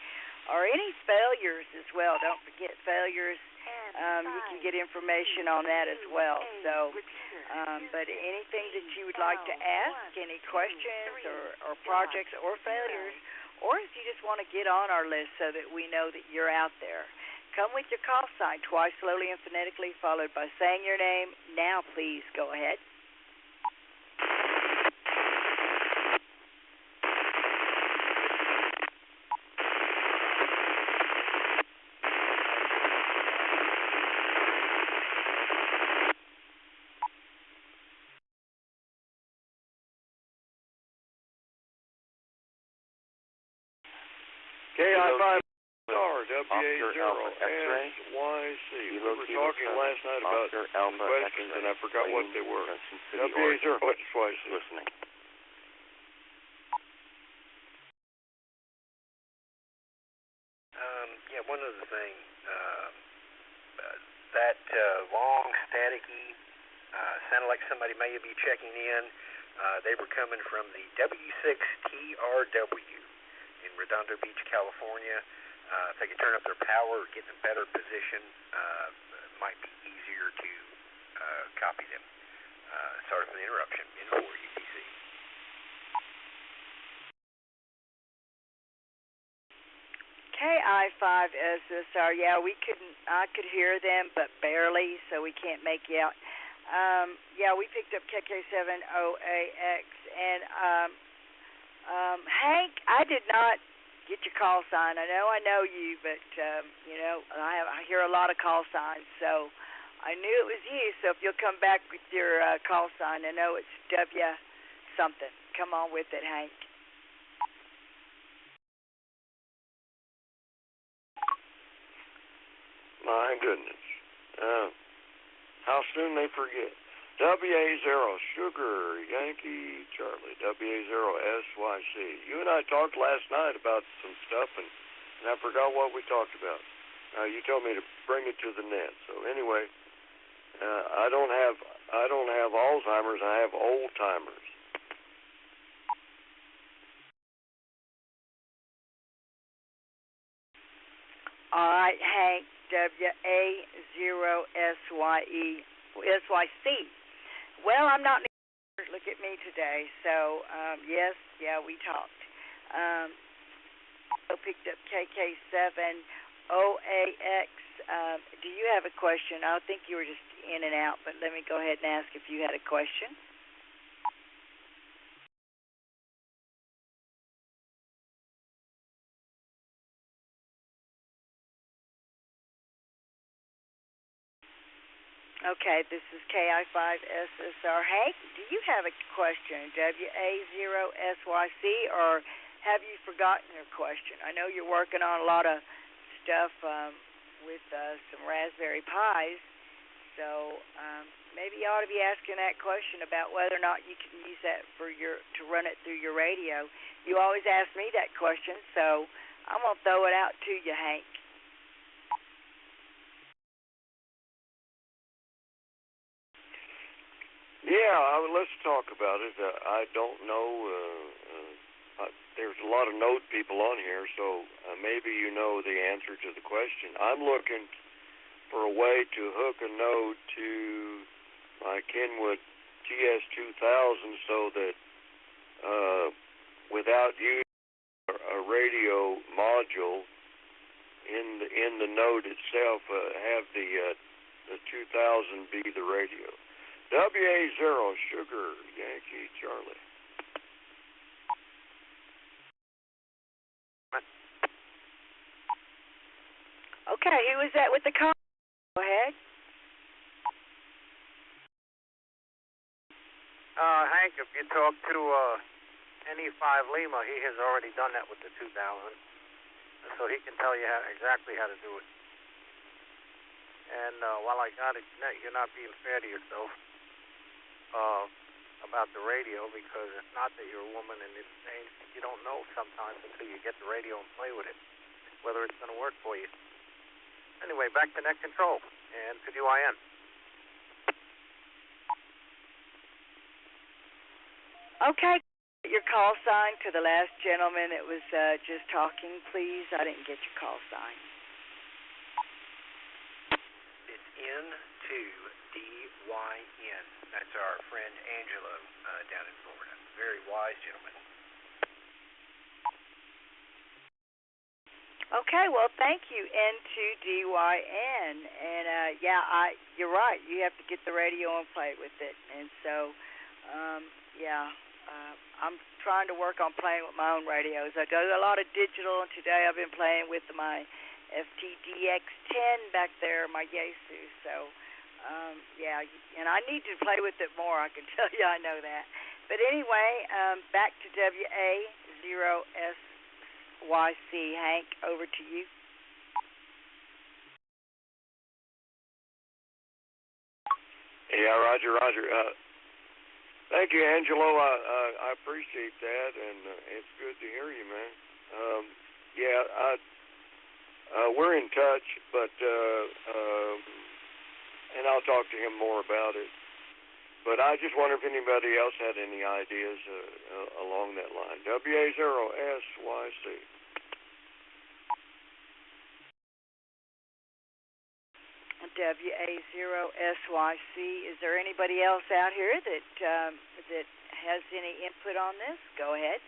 S1: any failures as well. Don't forget failures. You can get information on that as well. So, but anything that you would like to ask, any questions or projects or failures, or if you just want to get on our list so that we know that you're out there, come with your call sign, twice slowly and phonetically, followed by saying your name. Now, please go ahead.
S16: KI5 WA0SYC. We were talking last night about questions, and I forgot what they were. WA0SYC.
S21: Listening.
S10: Yeah, one other thing. That long, staticky, sounded like somebody may be checking in. They were coming from the W6TRW in Redondo Beach, California. If they could turn up their power or get in a better position, might be easier to copy them. Sorry for the interruption. In for UTC.
S1: KI5SSR, yeah, I could hear them, but barely, so we can't make you out. Yeah, we picked up KK7OAX, and Hank, I did not get your call sign. I know you, but, I hear a lot of call signs, so I knew it was you, so if you'll come back with your call sign, I know it's W something. Come on with it, Hank.
S21: My goodness. How soon they forget. WA0 Sugar Yankee Charlie. WA0 SYC. You and I talked last night about some stuff, and I forgot what we talked about. You told me to bring it to the net. So anyway, I don't have Alzheimer's. I have old timers.
S1: All right, Hank. WA0SYC. Well, I'm not look at me today, so yes, we talked. I picked up KK7OAX. Do you have a question? I think you were just in and out, but let me go ahead and ask if you had a question. Okay, this is KI5SSR. Hank, do you have a question? WA0SYC, or have you forgotten your question? I know you're working on a lot of stuff with some Raspberry Pis, so maybe you ought to be asking that question about whether or not you can use that to run it through your radio. You always ask me that question, so I'm going to throw it out to you, Hank.
S21: Yeah, let's talk about it. I don't know. There's a lot of node people on here, so maybe you know the answer to the question. I'm looking for a way to hook a node to my Kenwood TS2000 so that without using a radio module in the node itself, have the 2000 be the radio. WA0 Sugar Yankee Charlie.
S1: Okay, who is that with the call? Go ahead.
S7: Hank, if you talk to NE5 Lima, he has already done that with the 2000, so he can tell you exactly how to do it. And while I got it, you're not being fair to yourself about the radio, because it's not that you're a woman and you don't know sometimes until you get the radio and play with it whether it's going to work for you. Anyway, back to net control and to DYN.
S1: Okay, your call sign to the last gentleman that was just talking, please. I didn't get your call sign.
S10: It's N2DYN. That's our friend Angelo down in Florida. Very wise gentleman.
S1: Okay, well, thank you, N2DYN. And, you're right. You have to get the radio and play with it. And so, I'm trying to work on playing with my own radios. I do a lot of digital, and today I've been playing with my FTDX10 back there, my Yaesu. So, and I need to play with it more, I can tell you, I know that. But anyway, back to WA0SYC. Hank, over to you.
S21: Yeah, Roger. Thank you, Angelo. I appreciate that, and it's good to hear you, man. we're in touch, but and I'll talk to him more about it. But I just wonder if anybody else had any ideas along that line. WA0SYC.
S1: WA0SYC. Is there anybody else out here that has any input on this? Go ahead.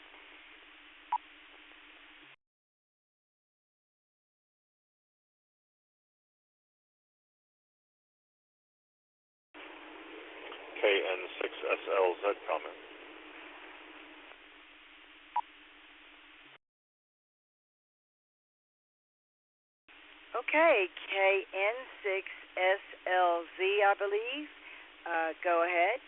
S4: KN6SLZ comment.
S1: Okay, KN6SLZ, I believe. Go ahead.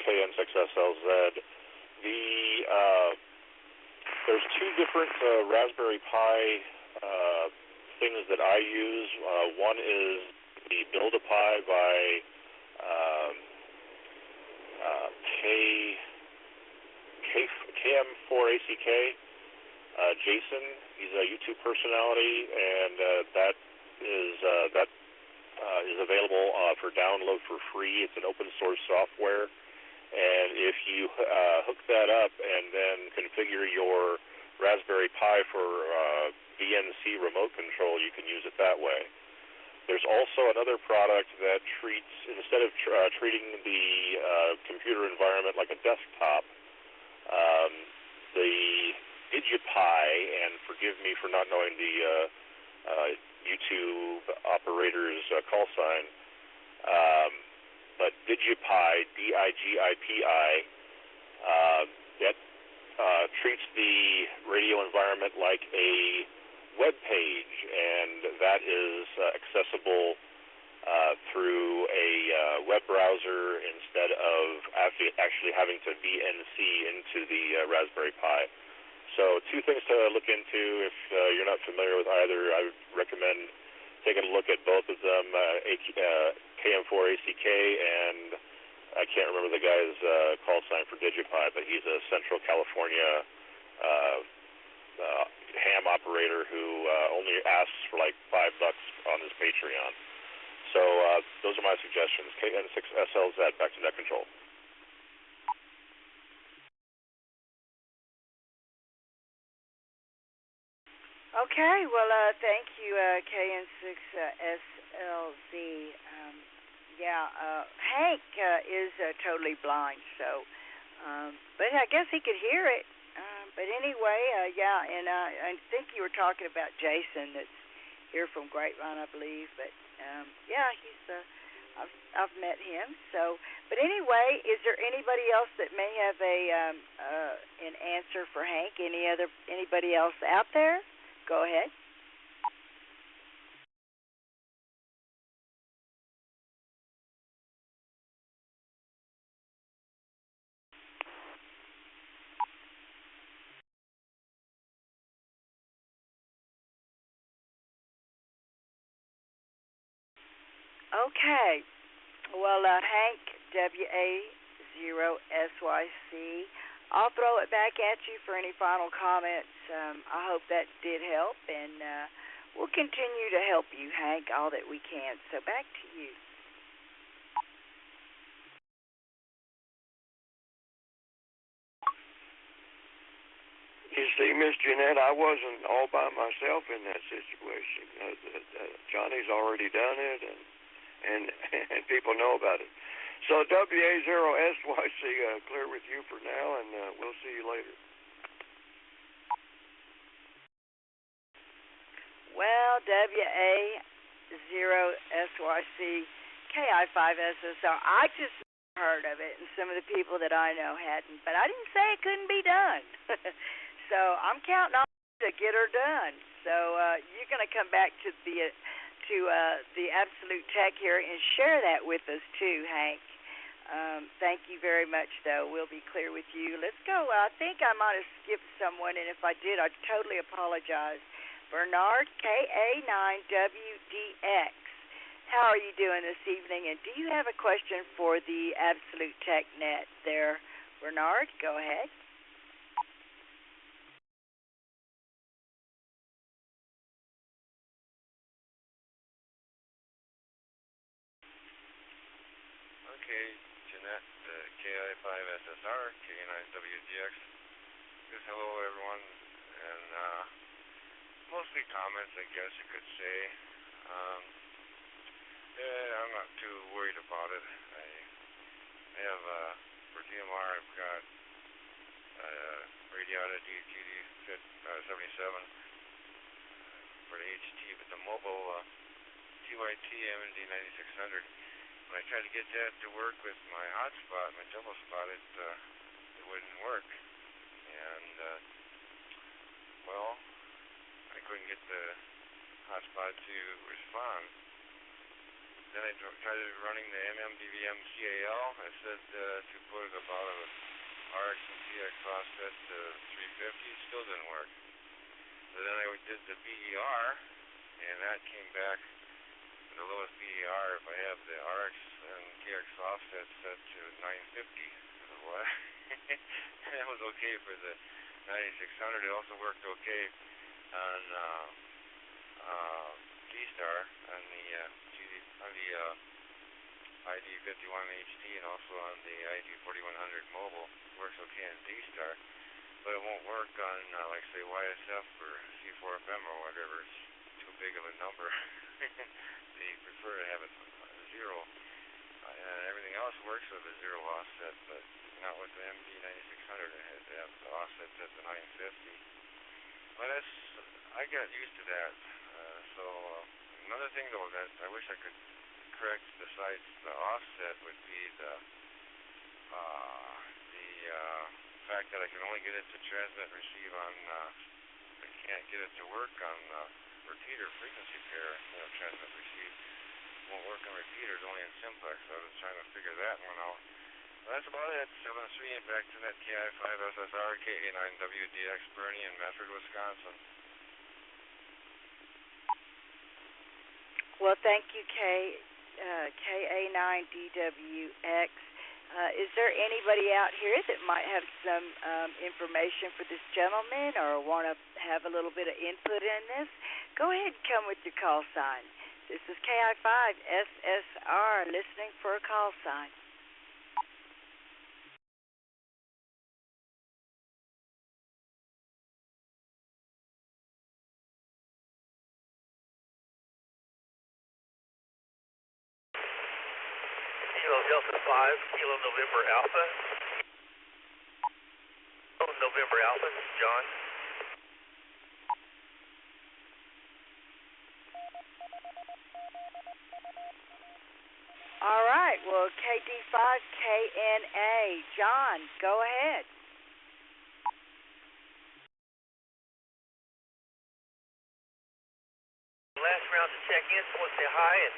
S4: KN6SLZ. There's two different Raspberry Pi things that I use. One is the Build-A-Pi by KM4ACK. Jason, he's a YouTube personality, and that is available for download for free. It's an open source software, and if you hook that up and then configure your Raspberry Pi for VNC remote control, you can use it that way. There's also another product that treats, instead of treating the computer environment like a desktop, the DigiPi, and forgive me for not knowing the YouTube operator's call sign, but DigiPi, DIGIPI, that treats the radio environment like a web page, and that is accessible through a web browser instead of actually having to VNC into the Raspberry Pi. So two things to look into. If you're not familiar with either, I would recommend taking a look at both of them, KM4ACK, and I can't remember the guy's call sign for DigiPi, but he's a Central California ham operator who only asks for like $5 on his Patreon. So those are my suggestions. KN6SLZ, back to net control.
S1: Okay, well, thank you, KN6SLZ. Hank is totally blind, so, but I guess he could hear it. But anyway, and I think you were talking about Jason that's here from Grapevine, I believe. But, he's, I've met him. So, but anyway, is there anybody else that may have an answer for Hank? Anybody else out there? Go ahead. Okay. Well, Hank, WA0SYC, I'll throw it back at you for any final comments. I hope that did help, and we'll continue to help you, Hank, all that we can. So back to you.
S21: You see, Miss Jeanette, I wasn't all by myself in that situation. Johnny's already done it, and people know about it. So WA0SYC, clear with you for now, and we'll see you later.
S1: Well, WA0SYC, KI5SSR, I just heard of it, and some of the people that I know hadn't, but I didn't say it couldn't be done. So I'm counting on you to get her done. So you're going to come back to the Absolute Tech here and share that with us too, Hank. Thank you very much, though. We'll be clear with you. Let's go. I think I might have skipped someone, and if I did, I totally apologize. Bernard, KA9WDX. How are you doing this evening? And do you have a question for the Absolute Tech Net there, Bernard? Go ahead.
S9: Okay, Jeanette, KI5SSR, KA9WDX. Just hello, everyone, and mostly comments, I guess you could say. I'm not too worried about it. I have, for DMR, I've got Radiata DTD 77 for the HT, but the mobile TYT MND 9600, when I tried to get that to work with my hotspot, my double spot, it wouldn't work. And, well, I couldn't get the hotspot to respond. Then I tried running the MMDVM CAL. I said to put about a RX and TX offset to 350. Still didn't work. So then I did the BER, and that came back the lowest BER. If I have the RX and TX offset set to 950, what? That was okay for the 9600. It also worked okay on D-Star on the ID51 HT and also on the ID4100 mobile. It works okay on D-Star, but it won't work on like say YSF or C4FM or whatever. It's too big of a number. They prefer to have it zero. And everything else works with a zero offset, but not with the MD9600. It has to have the offset set to 950. But I got used to that. So another thing though that I wish I could correct besides the offset would be the fact that I can only get it to transmit and receive on. I can't get it to work on repeater frequency pair. Transmit receive won't work on repeaters, only in simplex. So I was trying to figure that one out. Well, that's about it. 7-3 and back to that KI5SSR KA9WDX Bernie in Medford, Wisconsin.
S1: Well, thank you, KA9DWX. Is there anybody out here that might have some information for this gentleman or want to have a little bit of input in this? Go ahead and come with your call sign. This is KI5SSR listening for a call sign.
S22: Kilo Delta 5, Kilo November Alpha. November Alpha, this is John.
S1: All right, well, KD5KNA. John, go ahead.
S22: Last round to check in, so I want to say hi, and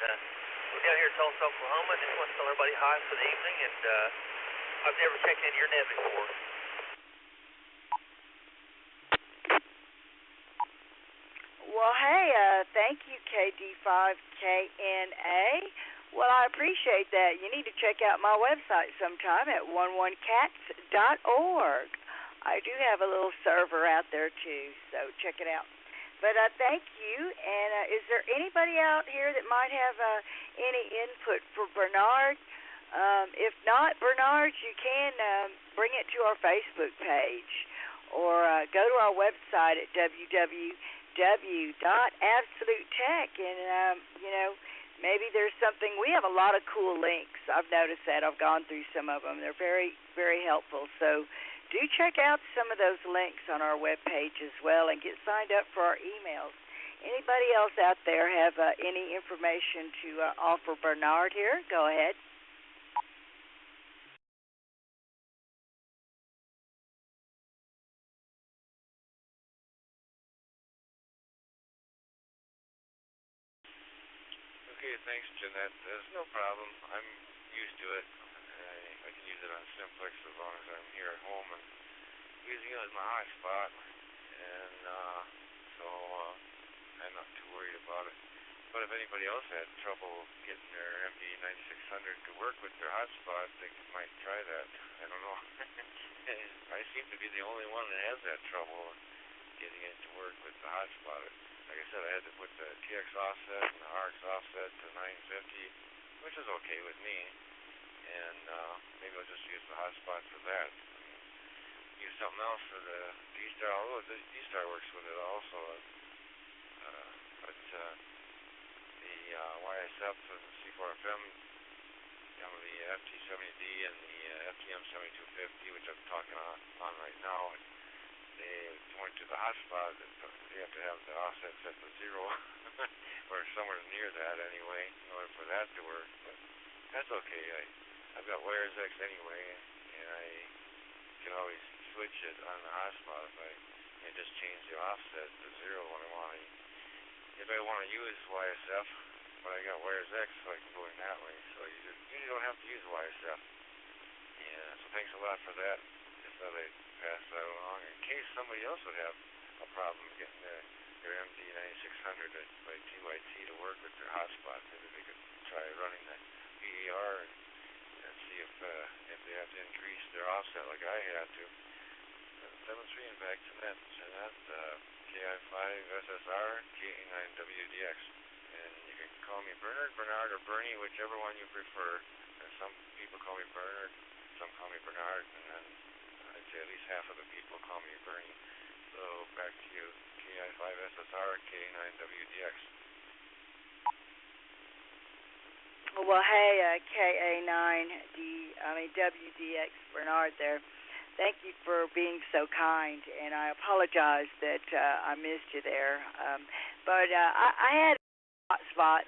S22: we're down here in Tulsa, Oklahoma. Just want to tell everybody hi for the evening, and I've never checked into your net before.
S1: Well, hey, thank you, KD5KNA. Well, I appreciate that. You need to check out my website sometime at 11cats.org. I do have a little server out there, too, so check it out. But thank you. And is there anybody out here that might have any input for Bernard? If not, Bernard, you can bring it to our Facebook page or go to our website at www.absolutetech. And, maybe there's something. We have a lot of cool links. I've noticed that. I've gone through some of them. They're very, very helpful. So do check out some of those links on our webpage as well and get signed up for our emails. Anybody else out there have any information to offer Bernard here? Go ahead.
S9: Okay, thanks, Jeanette. There's no problem. I'm used to it. I can use it on simplex as long as I'm here at home and using it as my hotspot. And so I'm not too worried about it. But if anybody else had trouble getting their MD9600 to work with their hotspot, they might try that. I don't know. I seem to be the only one that has that trouble getting it to work with the hotspot. Like I said, I had to put the TX offset and the RX offset to 950, which is okay with me. and maybe I'll just use the hotspot for that. Use something else for the D-Star, although the D-Star works with it also. But the YSF for the C4FM, the FT70D and the FTM7250, which I'm talking on right now, they point to the hotspot. They have to have the offset set to 0, or somewhere near that anyway, in order for that to work. But that's okay. I've got wires X anyway, and I can always switch it on the hotspot if I just change the offset to 0 when I want to. If I want to use YSF, but I got wires X, so I can go in that way. So you usually don't have to use YSF. Yeah, so thanks a lot for that. Just thought I'd pass that along in case somebody else would have a problem getting their MD9600 by TYT to work with their hotspot. Maybe they could try running the PER and see if they have to increase their offset like I had to. 7-3 and back to net. KI5SSR, K9WDX. And you can call me Bernard, Bernard, or Bernie, whichever one you prefer. And some people call me Bernard, some call me Bernard, and then I'd say at least half of the people call me Bernie. So back to you, KI5SSR, K9WDX.
S1: Well, hey, WDX, Bernard there. Thank you for being so kind, and I apologize that I missed you there. But I had a hot spot.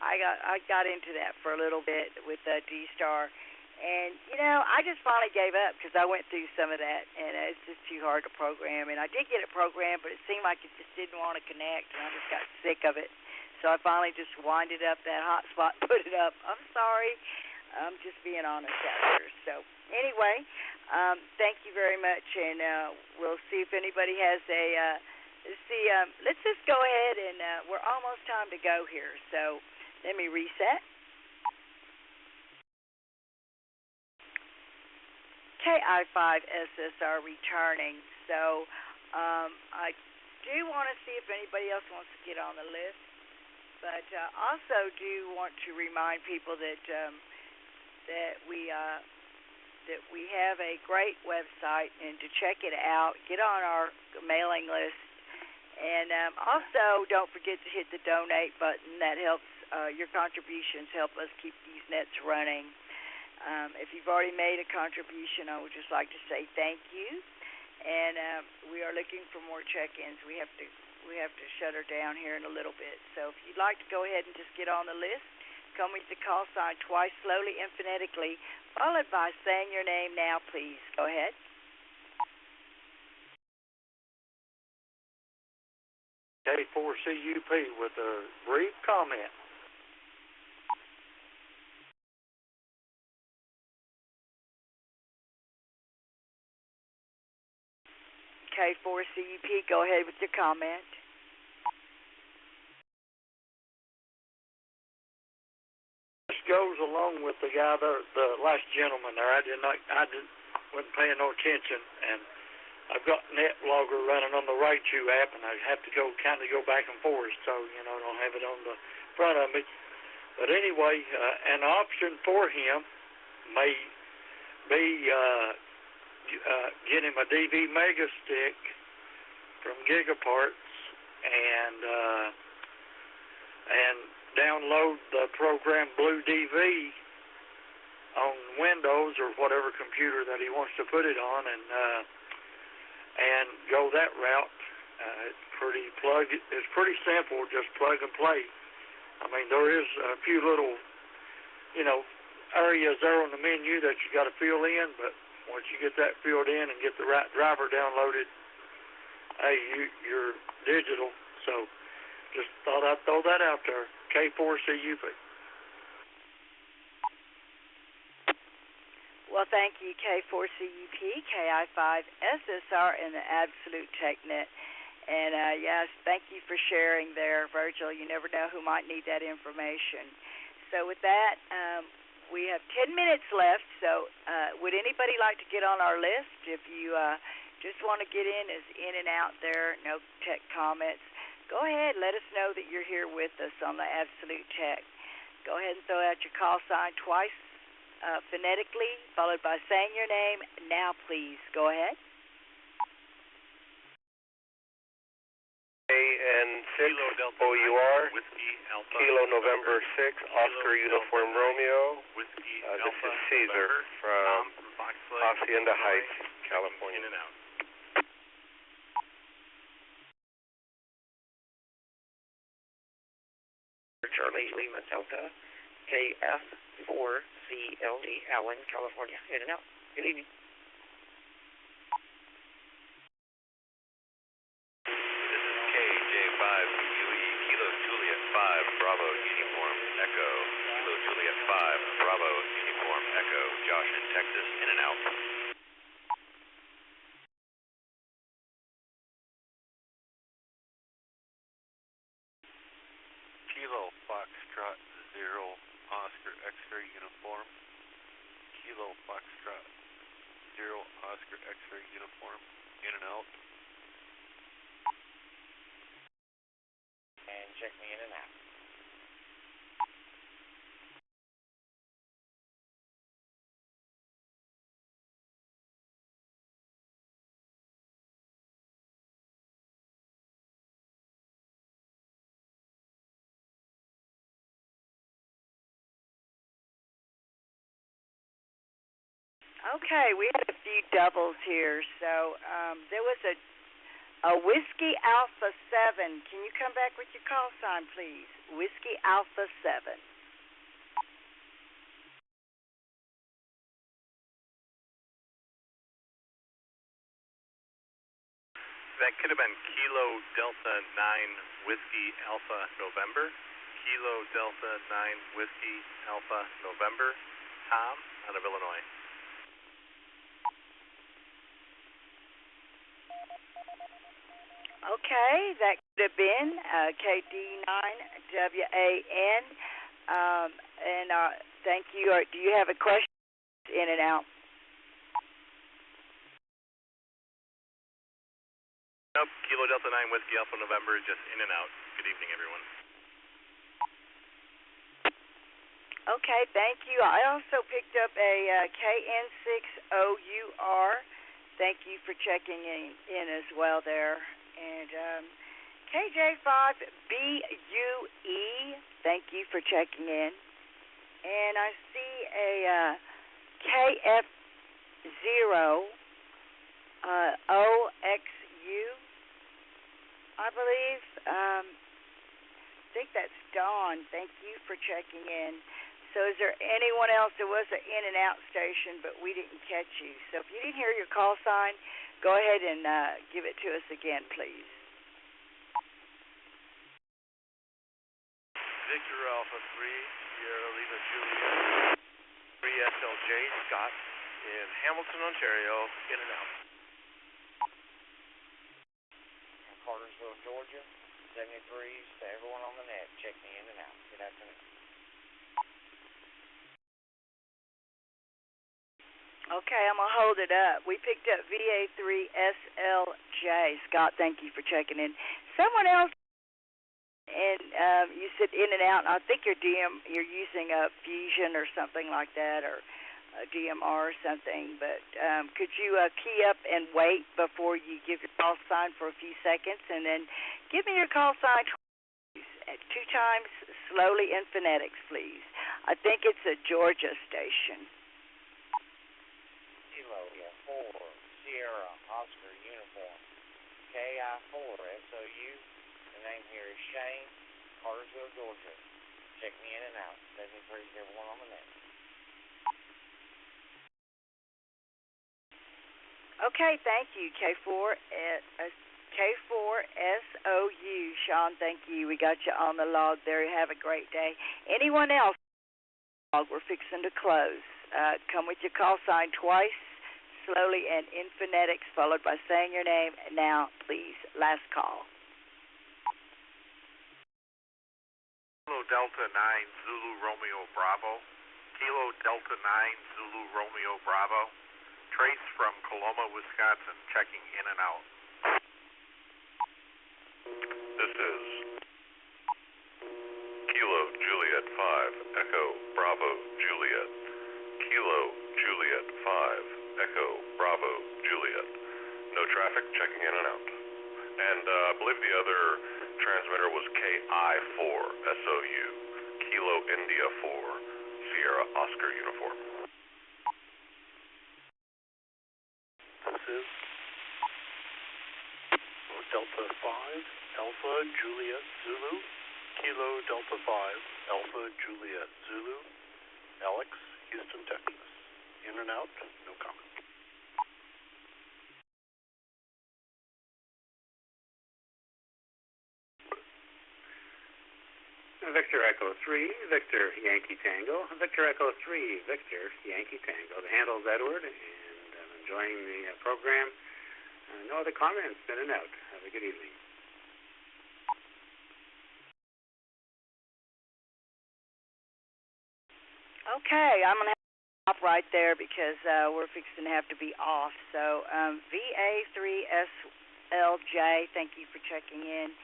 S1: I got into that for a little bit with D-Star, and I just finally gave up because I went through some of that, and it's just too hard to program. And I did get it programmed, but it seemed like it just didn't want to connect, and I just got sick of it. So I finally just winded up that hotspot and put it up. I'm sorry. I'm just being honest out here. So anyway, thank you very much, and we'll see if anybody has a. Let's just go ahead, and we're almost time to go here. So let me reset. KI5SSR returning. So I do want to see if anybody else wants to get on the list, but also do want to remind people that we have a great website, and to check it out, get on our mailing list, and also don't forget to hit the donate button. That helps. Your contributions help us keep these nets running. If you've already made a contribution, I would just like to say thank you, and we are looking for more check-ins. We have to shut her down here in a little bit. So if you'd like to go ahead and just get on the list, come with the call sign twice slowly and phonetically, followed by saying your name now, please. Go ahead.
S8: K4CUP with a brief comment.
S1: K4CUP, go ahead with your comment.
S8: Goes along with the guy there, the last gentleman there. I wasn't paying no attention, and I've got NetLogger running on the Raichu app, and I have to go back and forth, so don't have it on the front of me. But anyway, an option for him may be get him a DV Mega Stick from Gigaparts and download the program Blue DV on Windows or whatever computer that he wants to put it on, and go that route. It's pretty simple, just plug and play. I mean, there is a few little, areas there on the menu that you got to fill in, but once you get that filled in and get the right driver downloaded, hey, you're digital. So just thought I'd throw that out there. K4CUP.
S1: Well, thank you, K4CUP, KI5SSR, and the Absolute TechNet. And, yes, thank you for sharing there, Virgil. You never know who might need that information. So with that, we have 10 minutes left. So would anybody like to get on our list? If you just want to get in and out there, no tech comments, go ahead. Let us know that you're here with us on the Absolute Tech. Go ahead and throw out your call sign twice phonetically, followed by saying your name. Now, please, go ahead.
S2: AN6 OUR, Kilo November 6, Oscar Uniform Romeo. This is Caesar from Hacienda Heights, California.
S18: In and out.
S5: Charlie Lima Delta, KF4CLD, Allen, California. In and out. Good evening.
S3: This is KJ5UE, Kilo Juliet 5, Bravo Uniform Echo. Kilo Juliet 5, Bravo Uniform Echo. Josh in Texas, in and out.
S6: Kilo Foxtrot 0, Oscar X-ray uniform. Kilo Foxtrot 0, Oscar X-ray uniform. In and out.
S5: And check me in and out.
S1: Okay, we had a few doubles here. So there was a Whiskey Alpha 7. Can you come back with your call sign, please? Whiskey Alpha 7.
S18: That could have been Kilo Delta 9 Whiskey Alpha November. Kilo Delta 9 Whiskey Alpha November. Tom out of Illinois.
S1: Okay, that could have been KD9WAN. And thank you. Do you have a question? In and out.
S18: Nope, Kilo Delta 9 Whiskey Alpha November, just in and out. Good evening, everyone.
S1: Okay, thank you. I also picked up a KN6OUR. Thank you for checking in as well there. And KJ5BUE, thank you for checking in. And I see a KF0OXU, I believe. I think that's Dawn. Thank you for checking in. So is there anyone else? There was an in and out station, but we didn't catch you. So if you didn't hear your call sign, go ahead and give it to us again, please.
S6: Victor Alpha 3, Sierra Lima Juliet, 3SLJ, Scott in Hamilton, Ontario, in and out.
S5: Cartersville, Georgia, 73s to everyone on the net. Check me in and out. Good afternoon.
S1: Okay, I'm going to hold it up. We picked up VA3SLJ. Scott, thank you for checking in. Someone else, and you said in and out, and I think you're using a Fusion or something like that, or a DMR or something, but could you key up and wait before you give your call sign for a few seconds, and then give me your call sign two times slowly in phonetics, please. I think it's a Georgia station.
S5: Kilo 4, Sierra, Oscar, Uniform, KI4, SOU. The name here is Shane, Cartersville, Georgia. Check me in and out. 73s, everyone on the net.
S1: Okay, thank you, K4SOU. Sean, thank you. We got you on the log there. Have a great day. Anyone else? We're fixing to close. Come with your call sign twice, slowly and in phonetics, followed by saying your name. Now, please, last call.
S6: Kilo Delta 9 Zulu Romeo Bravo. Kilo Delta 9 Zulu Romeo Bravo. Trace from Coloma, Wisconsin, checking in and out.
S3: This is Kilo Juliet 5, Echo Bravo Juliet. Juliet 5, Echo Bravo Juliet. No traffic, checking in and out. And I believe the other transmitter was KI4 SOU, Kilo India 4, Sierra Oscar Uniform.
S11: This is Delta 5, Alpha Juliet Zulu, Kilo Delta 5, Alpha Juliet Zulu, Alex, Houston, Texas. In and out, no comment.
S12: Victor Echo 3, Victor Yankee Tango. Victor Echo 3, Victor Yankee Tango. The handle's Edward, and I'm enjoying the program. No other comments, in and out. Have a good evening.
S1: Okay, I'm going to stop right there because we're fixing to have to be off. So VA3SLJ, thank you for checking in.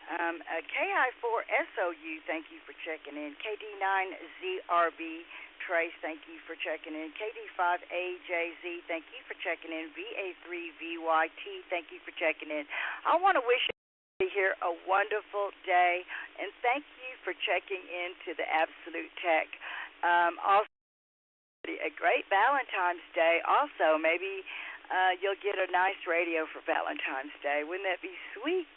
S1: KI4SOU, thank you for checking in. KD9ZRB, Trace, thank you for checking in. KD5AJZ, thank you for checking in. VA3VYT, thank you for checking in. I want to wish everybody here a wonderful day, and thank you for checking in to the Absolute Tech. Also, a great Valentine's Day. Also, maybe you'll get a nice radio for Valentine's Day. Wouldn't that be sweet?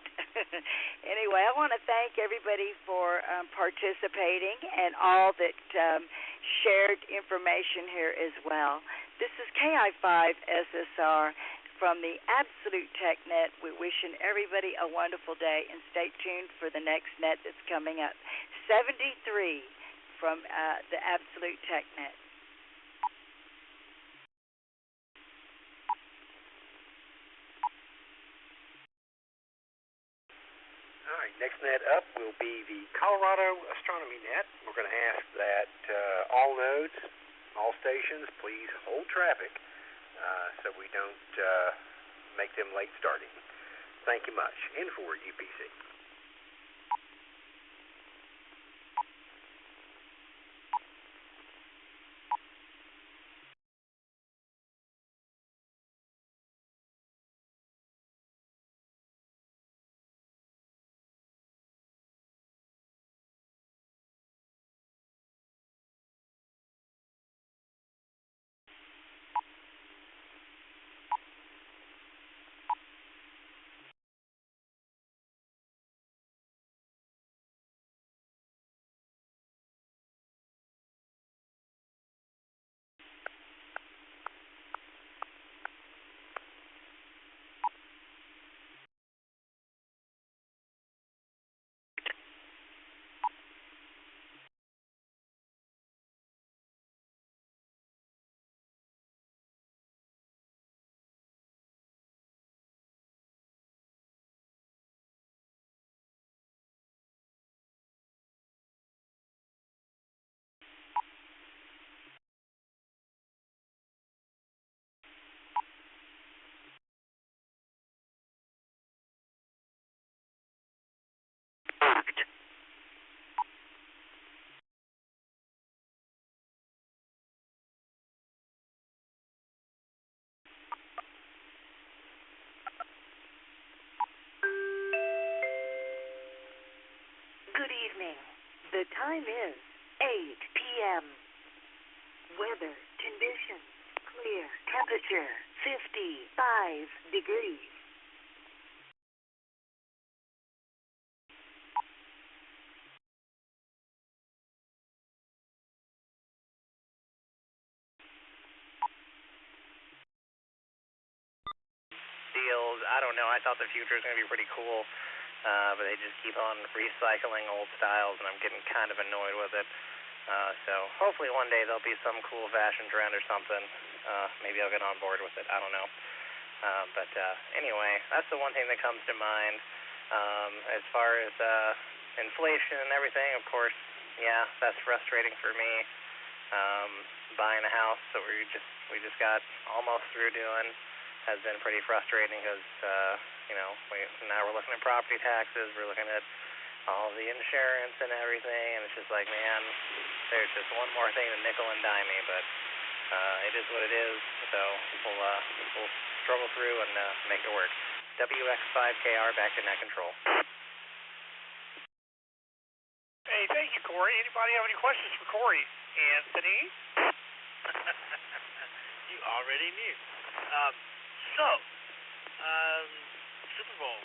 S1: Anyway, I want to thank everybody for participating and all that shared information here as well. This is KI5SSR from the Absolute Tech Net. We're wishing everybody a wonderful day, and stay tuned for the next net that's coming up. 73 from the Absolute Tech Net.
S10: All right, next net up will be the Colorado Astronomy Net. We're going to ask that all nodes, all stations, please hold traffic so we don't make them late starting. Thank you much. In for UPC.
S23: Good evening. The time is 8 p.m. Weather conditions clear. Temperature 55 degrees.
S24: Deals, I don't know. I thought the future was going to be pretty cool. But they just keep on recycling old styles, and I'm getting kind of annoyed with it. So hopefully one day there'll be some cool fashion trend or something. Maybe I'll get on board with it. I don't know. But anyway, that's the one thing that comes to mind. As far as inflation and everything, of course, yeah, that's frustrating for me. Buying a house that we just got almost through doing has been pretty frustrating because now we're looking at property taxes, we're looking at all the insurance and everything, and it's just like, man, there's just one more thing to nickel and dime me. But it is what it is, so we'll struggle through and make it work. WX5KR back in net control.
S13: Hey, thank you, Corey. Anybody have any questions for Corey? Anthony?
S14: You already knew. Super Bowl.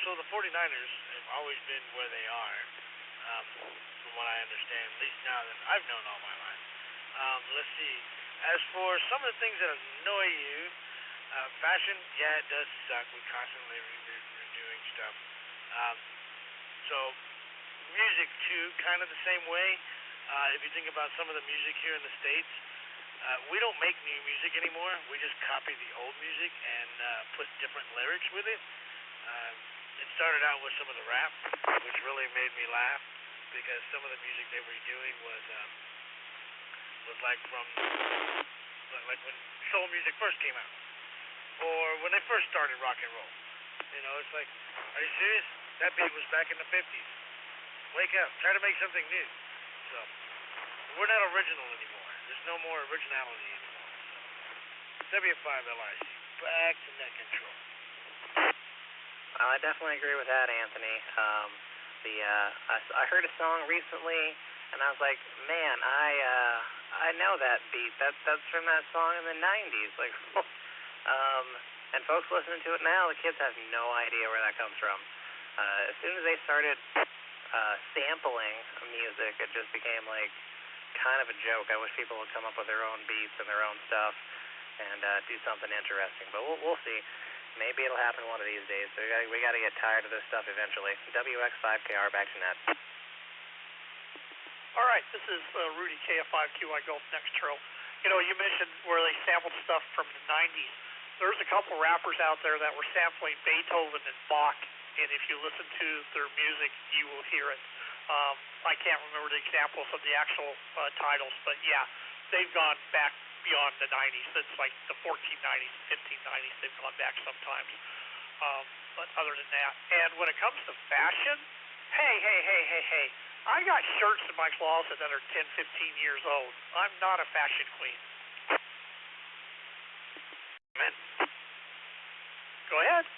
S14: So the 49ers have always been where they are, from what I understand, at least now that I've known all my life. Let's see. As for some of the things that annoy you, fashion, yeah, it does suck. We constantly redoing stuff. So music too, kind of the same way. If you think about some of the music here in the States, we don't make new music anymore. We just copy the old music and put different lyrics with it. It started out with some of the rap, which really made me laugh because some of the music they were doing was like from like when soul music first came out, or when they first started rock and roll. You know, it's like, are you serious? That beat was back in the 50s. Wake up, try to make something new. So we're not original anymore. There's no more originality anymore. So W5LIC, back to net control.
S24: I definitely agree with that, Anthony. I heard a song recently, and I was like, man, I know that beat. That's from that song in the 90s. Like, and folks listening to it now, the kids have no idea where that comes from. As soon as they started sampling music, it just became like kind of a joke. I wish people would come up with their own beats and their own stuff and do something interesting. But we'll see. Maybe it'll happen one of these days. So we got to get tired of this stuff eventually. WX5KR back to net.
S13: All right, this is Rudy, KF5QI Golf Next Trail. You know, you mentioned where they sampled stuff from the 90s. There's a couple rappers out there that were sampling Beethoven and Bach, and if you listen to their music, you will hear it. I can't remember the examples of the actual titles, but yeah, they've gone back beyond the 90s. It's like the 1490s, 1590s. They've gone back sometimes. But other than that, and when it comes to fashion, hey. I got shirts in my closet that are 10, 15 years old. I'm not a fashion queen.
S14: Man.
S13: Go ahead.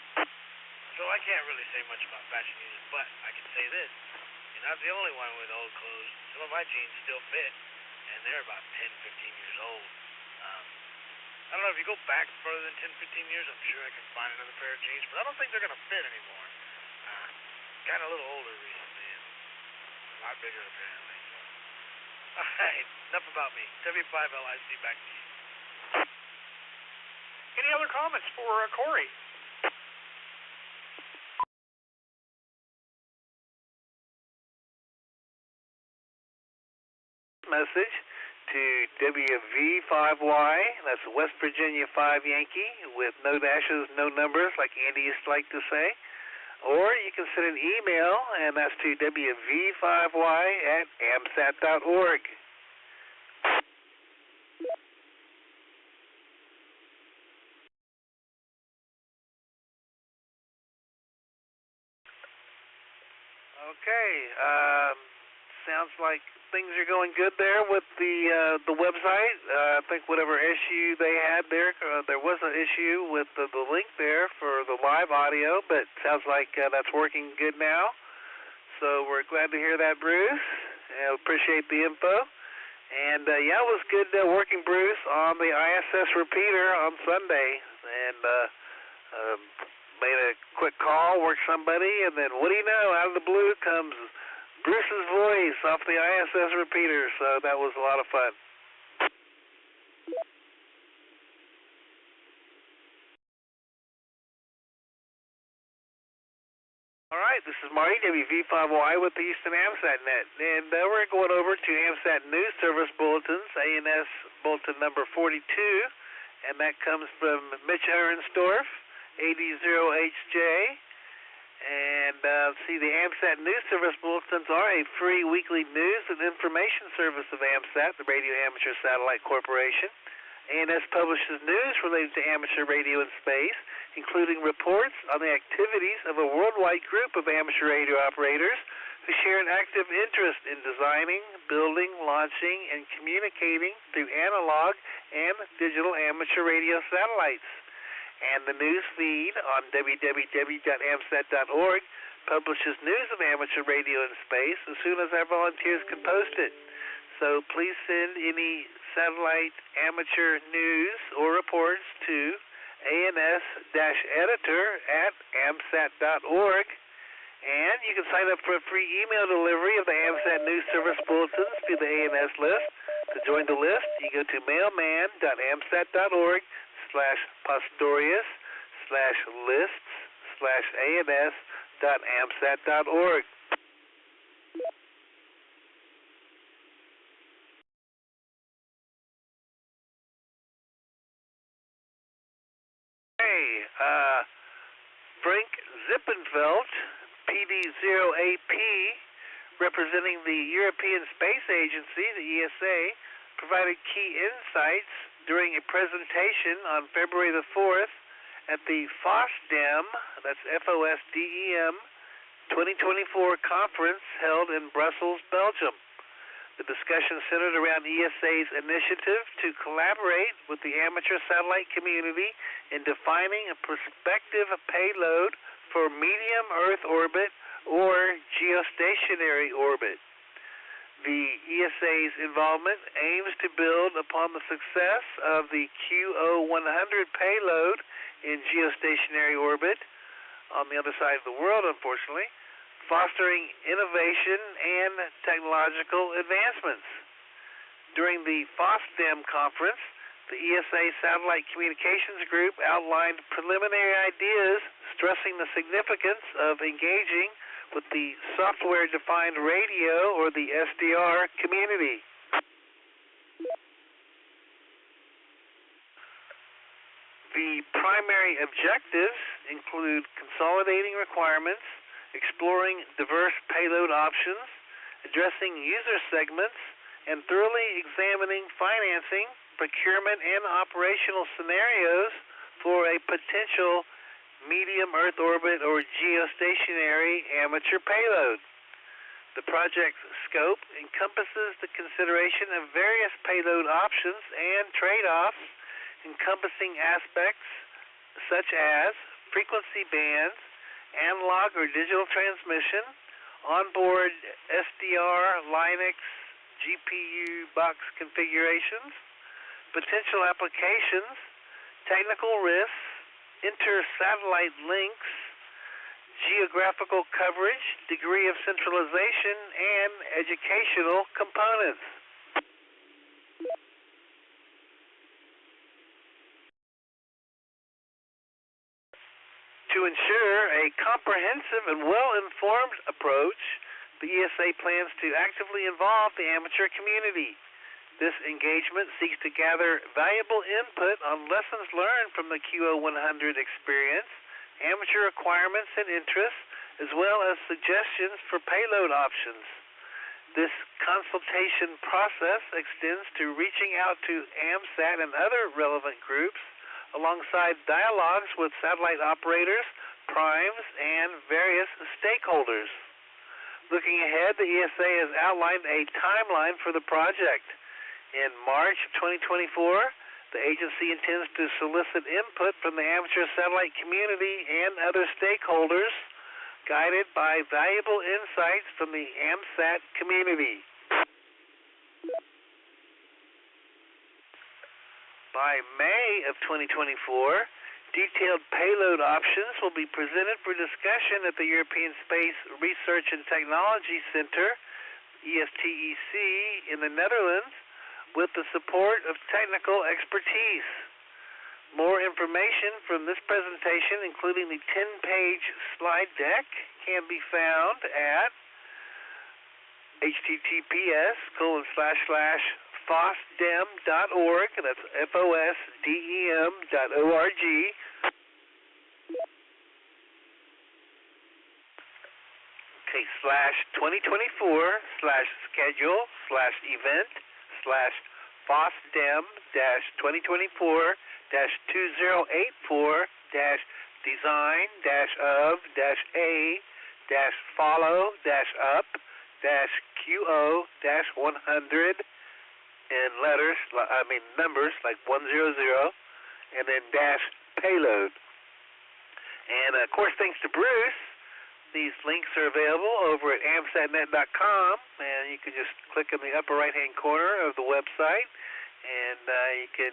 S14: So I can't really say much about fashion either, but I can say this. You're not the only one with old clothes. Some of my jeans still fit, and they're about 10, 15 years old. I don't know, if you go back further than 10, 15 years, I'm sure I can find another pair of jeans, but I don't think they're going to fit anymore. Got a little older recently, and a lot bigger apparently. So. All right, enough about me. W5LIC, back to you.
S13: Any other comments for Corey?
S15: Message to WV5Y, that's West Virginia 5 Yankee, with no dashes, no numbers, like Andy used to like to say. Or you can send an email, and that's to WV5Y@amsat.org. Okay, sounds like things are going good there with the website. I think whatever issue they had there, there was an issue with the link there for the live audio, but sounds like that's working good now. So we're glad to hear that, Bruce. Appreciate the info. And yeah, it was good working, Bruce, on the ISS repeater on Sunday. And made a quick call, worked somebody, and then what do you know, out of the blue comes Bruce's voice off the ISS repeater, so that was a lot of fun. All right, this is Marty, WV5Y with the Houston AMSAT Net, and we're going over to AMSAT News Service Bulletins, ANS Bulletin number 42, and that comes from Mitch Ehrensdorf, AD0HJ. And see, the AMSAT News Service Bulletins are a free weekly news and information service of AMSAT, the Radio Amateur Satellite Corporation. ANS publishes news related to amateur radio and space, including reports on the activities of a worldwide group of amateur radio operators who share an active interest in designing, building, launching, and communicating through analog and digital amateur radio satellites. And the news feed on www.amsat.org publishes news of amateur radio in space as soon as our volunteers can post it. So please send any satellite amateur news or reports to ans-editor@amsat.org. And you can sign up for a free email delivery of the AMSAT News Service bulletins to the ANS list. To join the list, you go to mailman.amsat.org/pastorius/lists/ans.amsat.org. Hey, Frank Zippenfeld, PD-0AP, representing the European Space Agency, the ESA, provided key insights during a presentation on February the 4th at the FOSDEM, that's F-O-S-D-E-M, 2024 conference held in Brussels, Belgium. The discussion centered around ESA's initiative to collaborate with the amateur satellite community in defining a prospective payload for medium Earth orbit or geostationary orbit. The ESA's involvement aims to build upon the success of the QO-100 payload in geostationary orbit on the other side of the world, unfortunately, fostering innovation and technological advancements. During the FOSDEM conference, the ESA Satellite Communications Group outlined preliminary ideas stressing the significance of engaging with the software-defined radio, or the SDR, community. The primary objectives include consolidating requirements, exploring diverse payload options, addressing user segments, and thoroughly examining financing, procurement, and operational scenarios for a potential medium Earth orbit or geostationary amateur payload. The project's scope encompasses the consideration of various payload options and trade-offs, encompassing aspects such as frequency bands, analog or digital transmission, onboard SDR, Linux, GPU box configurations, potential applications, technical risks, inter-satellite links, geographical coverage, degree of centralization, and educational components. To ensure a comprehensive and well-informed approach, the ESA plans to actively involve the amateur community. This engagement seeks to gather valuable input on lessons learned from the QO-100 experience, amateur requirements and interests, as well as suggestions for payload options. This consultation process extends to reaching out to AMSAT and other relevant groups, alongside dialogues with satellite operators, primes, and various stakeholders. Looking ahead, the ESA has outlined a timeline for the project. In March 2024, the agency intends to solicit input from the amateur satellite community and other stakeholders, guided by valuable insights from the AMSAT community. By May of 2024, detailed payload options will be presented for discussion at the European Space Research and Technology Center, ESTEC, in the Netherlands, with the support of technical expertise. More information from this presentation, including the 10-page slide deck, can be found at https://fosdem.org, that's FOSDEM.org. Okay, /2024/schedule/event/FOSDEM-2024-2084-design-of-a follow-up-QO-100 in numbers like 100, and then -payload. And, of course, thanks to Bruce, these links are available over at amsatnet.com, and you can just click in the upper right-hand corner of the website, and you can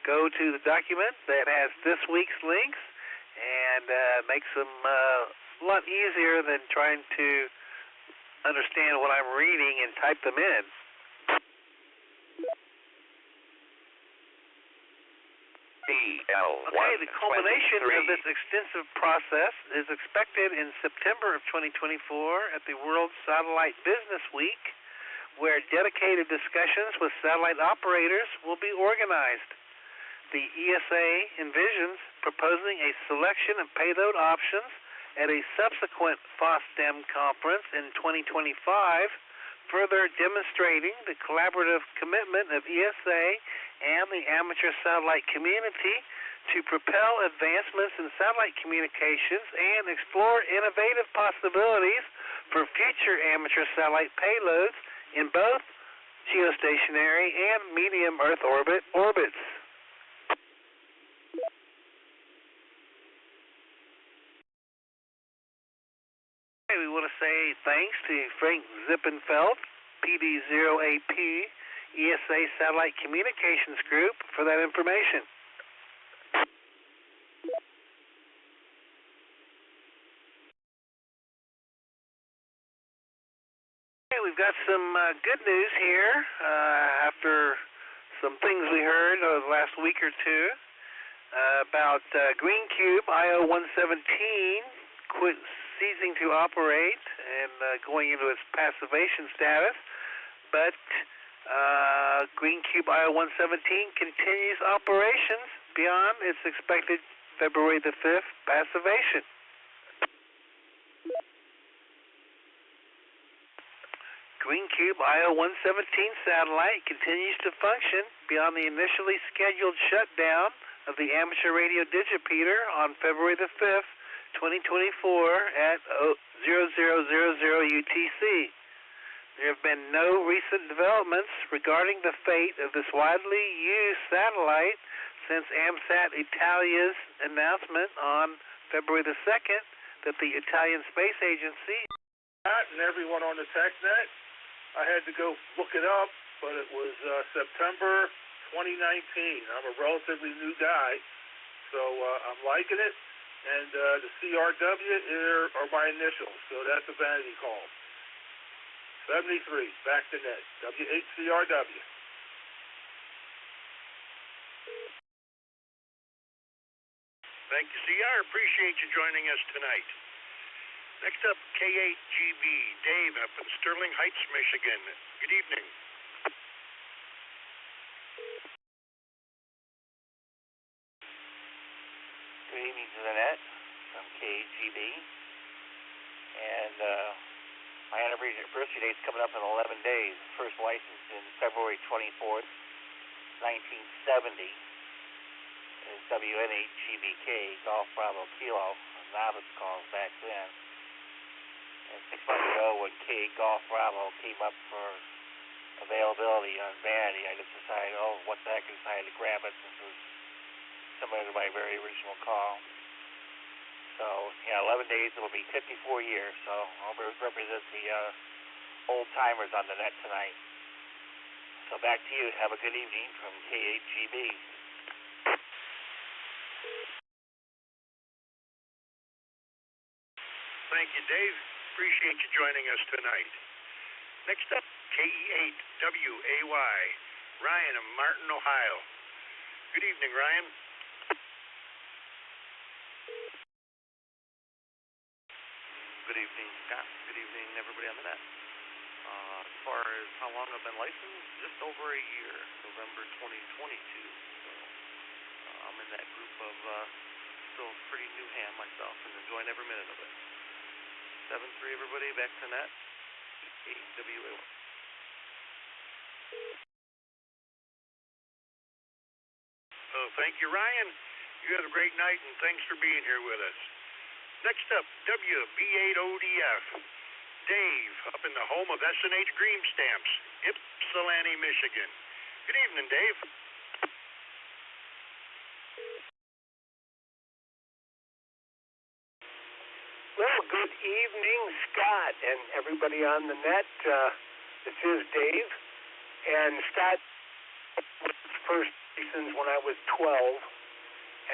S15: go to the document that has this week's links, and makes them a lot easier than trying to understand what I'm reading and type them in. Okay, the culmination of this extensive process is expected in September of 2024 at the World Satellite Business Week, where dedicated discussions with satellite operators will be organized. The ESA envisions proposing a selection of payload options at a subsequent FOSDEM conference in 2025, further demonstrating the collaborative commitment of ESA and the amateur satellite community to propel advancements in satellite communications and explore innovative possibilities for future amateur satellite payloads in both geostationary and medium Earth orbits. We want to say thanks to Frank Zippenfeld, PD0AP, ESA Satellite Communications Group, for that information. Okay, we've got some good news here after some things we heard over the last week or two about Green Cube IO-117 ceasing to operate and going into its passivation status, but Green Cube IO-117 continues operations beyond its expected February the 5th passivation. Green Cube IO-117 satellite continues to function beyond the initially scheduled shutdown of the amateur radio digipeater on February the 5th, 2024 at 0000 UTC. There have been no recent developments regarding the fate of this widely used satellite since AMSAT Italia's announcement on February the 2nd that the Italian Space Agency
S8: and everyone on the TechNet, I had to go look it up, but it was September 2019. I'm a relatively new guy, so I'm liking it. And the CRW are my initials, so that's a vanity call. 73, back to net, W8CRW.
S16: Thank you, CR. Appreciate you joining us tonight. Next up, K8GB, Dave up in Sterling Heights, Michigan. Good evening.
S17: Good evening to the net from K8GB. And my anniversary date's coming up in 11 days. First licensed in February 24th, 1970. Is WN8GBK, Golf Bravo Kilo, novice calls back then. And 6 months ago, when K Golf Bravo came up for availability on Vanity, I just decided, what the heck, I decided to grab it since it was similar to my very original call. So, 11 days, it'll be 54 years, so I'll represent the old timers on the net tonight. So back to you. Have a good evening from K8GB.
S16: Thank you, Dave. Appreciate you joining us tonight. Next up, KE8WAY, Ryan of Martin, Ohio. Good evening, Ryan.
S19: Good evening, Scott. Good evening, everybody on the net. As far as how long I've been licensed, just over a year, November 2022. So I'm in that group of still pretty new ham myself and enjoying every minute of it. 7-3, everybody, back to net. KE8WAY.
S16: Thank you, Ryan. You had a great night, and thanks for being here with us. Next up, WB8ODF. Dave, up in the home of S&H Green Stamps, Ypsilanti, Michigan. Good evening, Dave.
S4: Well, good evening, Scott, and everybody on the net. This is Dave, and Scott was first license when I was 12,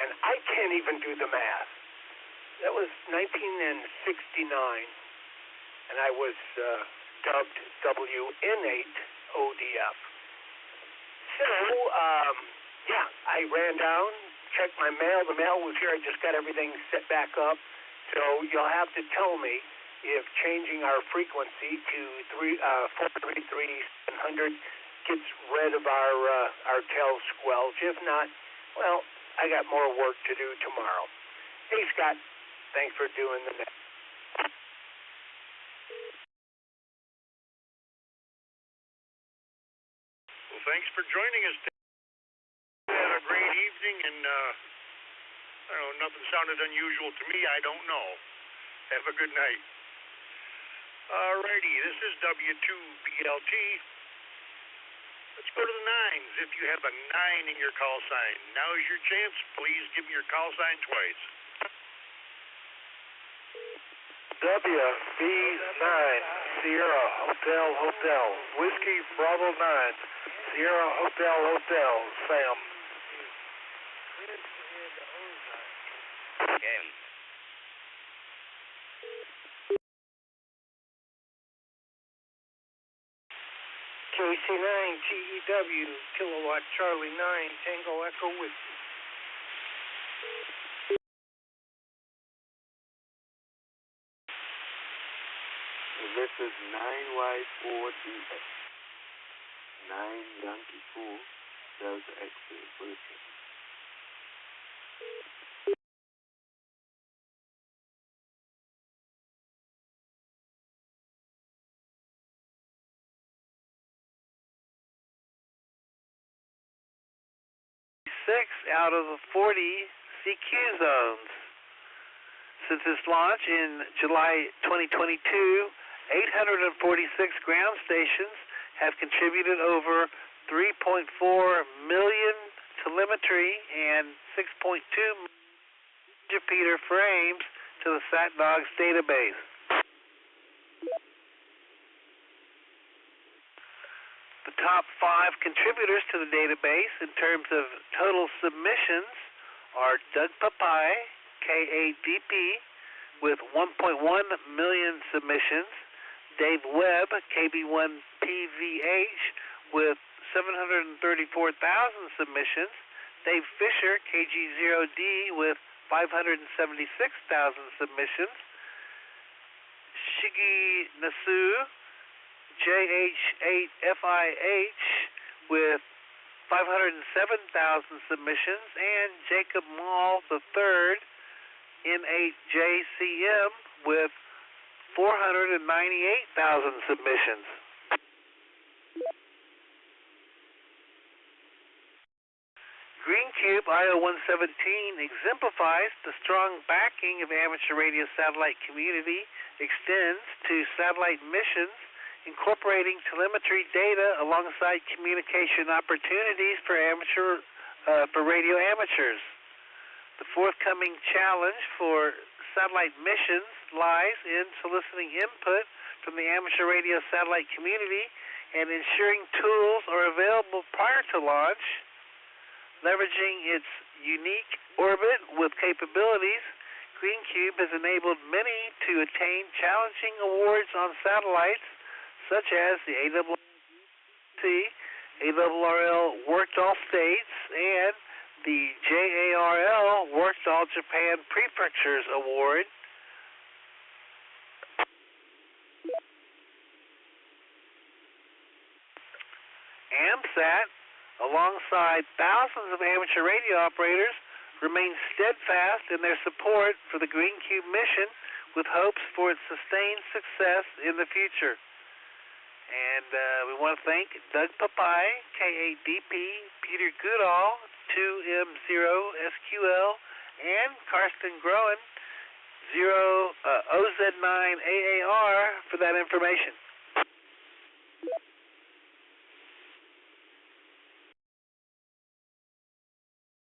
S4: and I can't even do the math. That was 1969, and I was dubbed WN8ODF. So, yeah, I ran down, checked my mail. The mail was here. I just got everything set back up. So you'll have to tell me if changing our frequency to 433-700 gets rid of our tail squelch. If not, well, I got more work to do tomorrow. Hey, Scott, thanks for doing the net.
S16: Well, thanks for joining us. Had a great evening, and I don't know, nothing sounded unusual to me. I don't know. Have a good night. Alrighty, this is W2BLT. Let's go to the nines. If you have a 9 in your call sign, now is your chance. Please give me your call sign twice.
S4: WB9, Sierra Hotel, Whiskey Bravo 9, Sierra Hotel, Sam.
S17: Again.
S4: KC9, GEW, Kilowatt Charlie 9, Tango Echo Whiskey.
S7: This is 9Y4DX, 9 Yankee 4, Delta X-ray, Wilson.
S15: Six out of the 40 CQ zones. Since its launch in July 2022, 846 ground stations have contributed over 3.4 million telemetry and 6.2 repeater frames to the SatDogs database. The top 5 contributors to the database in terms of total submissions are Doug Papai, KADP, with 1.1 million submissions, Dave Webb, KB1PVH, with 734,000 submissions, Dave Fisher, KG0D, with 576,000 submissions, Shigi Nasu, JH8FIH, with 507,000 submissions, and Jacob Mall III, N8JCM, with 498,000 submissions. GreenCube IO-117 exemplifies the strong backing of amateur radio satellite community, extends to satellite missions, incorporating telemetry data alongside communication opportunities for radio amateurs. The forthcoming challenge for satellite missions lies in soliciting input from the amateur radio satellite community and ensuring tools are available prior to launch. Leveraging its unique orbit with capabilities, GreenCube has enabled many to attain challenging awards on satellites, such as the ARRL Worked All States and the JARL Worked All Japan Prefectures Award. AMSAT, alongside thousands of amateur radio operators, remains steadfast in their support for the GreenCube mission with hopes for its sustained success in the future. And we want to thank Doug Papai, KADP, Peter Goodall, 2M0SQL, and Karsten Groen, OZ9AAR for that information.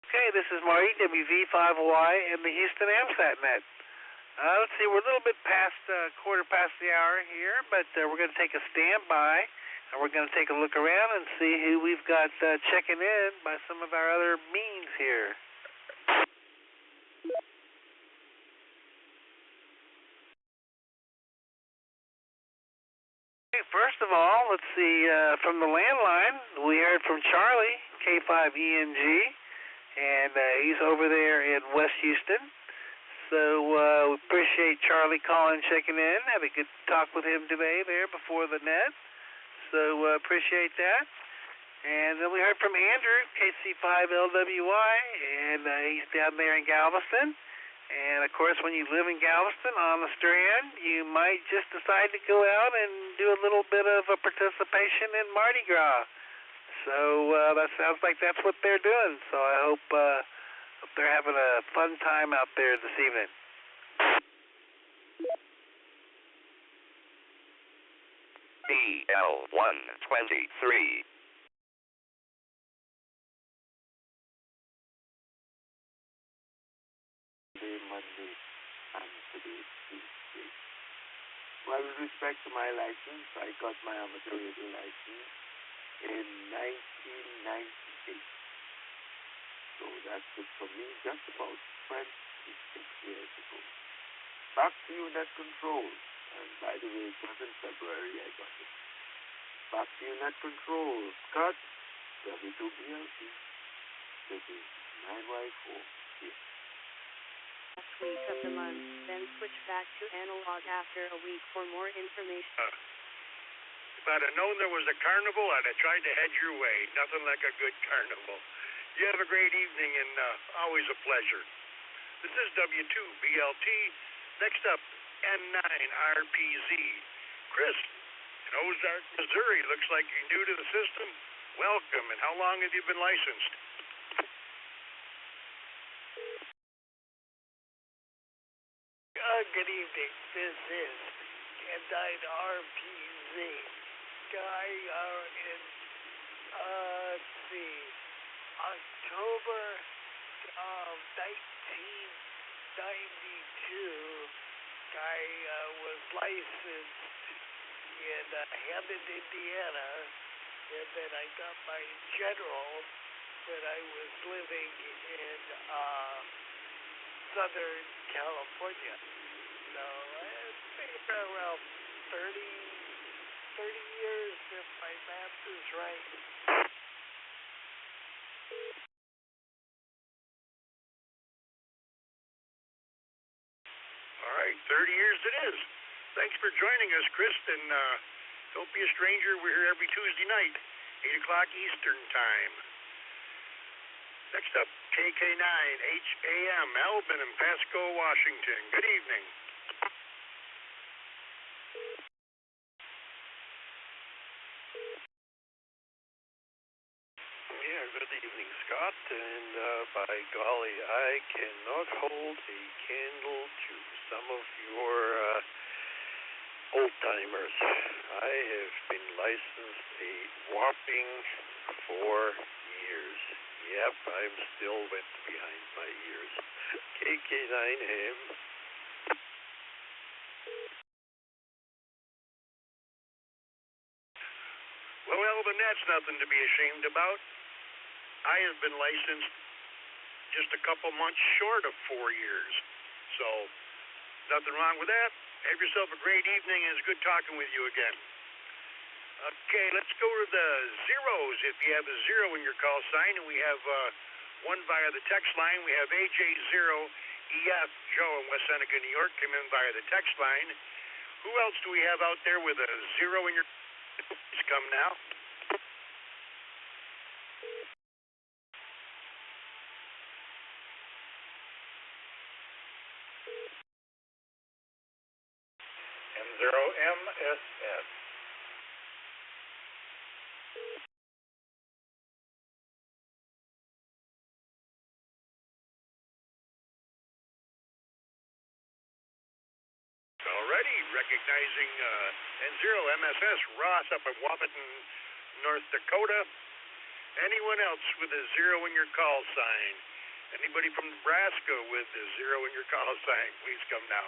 S15: Okay, this is Marty, WV5Y, and the Houston AMSAT net. Let's see, we're a little bit past, quarter past the hour here, but we're going to take a standby, and we're going to take a look around and see who we've got checking in by some of our other means here. Okay, first of all, let's see, from the landline, we heard from Charlie, K5ENG, and he's over there in West Houston. So we appreciate Charlie calling, checking in. Had a good talk with him today there before the net. So appreciate that. And then we heard from Andrew, KC5LWY, and he's down there in Galveston. And, of course, when you live in Galveston on the Strand, you might just decide to go out and do a little bit of a participation in Mardi Gras. So that sounds like that's what they're doing. So I hope they're having a fun time out there this evening.
S9: BL123.
S7: Monday and today, Tuesday. Well, with respect to my license, I got my amateur radio license in 1998. So that's it for me, just about 26 years ago. Back to you, Net Control. And by the way, it was in February I got it. Back to you, Net Control. Scott, W2BLT. This is 9Y4 here.
S20: Last week of the month, then switch back to analog after a week for more information.
S16: If I'd have known there was a carnival, I'd have tried to head your way. Nothing like a good carnival. You have a great evening, and always a pleasure. This is W2BLT. Next up, N9RPZ. Chris, in Ozark, Missouri. Looks like you're new to the system. Welcome, and how long have you been licensed?
S21: Good evening. This is N9RPZ. Guy in, let's see, October of 1992. Guy was licensed in Hammond, Indiana, and then I got my general when I was living in Southern California. So it's been around 30 years if my math is right.
S16: All right, 30 years it is. Thanks for joining us, Chris, and don't be a stranger. We're here every Tuesday night, 8 o'clock Eastern Time. Next up, KK9HAM, Albin in Pasco, Washington. Good evening.
S22: Yeah, good evening, Scott. And by golly, I cannot hold a candle to some of your old-timers. I have been licensed a whopping 4 years. Yep, I'm still wet behind my ears. KK9AM.
S16: Well, Elvin, that's nothing to be ashamed about. I have been licensed just a couple months short of 4 years. So, nothing wrong with that. Have yourself a great evening, and it's good talking with you again. Okay, let's go to the zeros. If you have a zero in your call sign, and we have one via the text line. We have AJ0EF, Joe in West Seneca, New York, came in via the text line. Who else do we have out there with a zero in your... Please come now.
S22: M0MSS.
S16: Alrighty, recognizing N0 MSS Ross up in Wapaton, North Dakota. Anyone else with a 0 in your call sign? Anybody from Nebraska with a 0 in your call sign, please come now.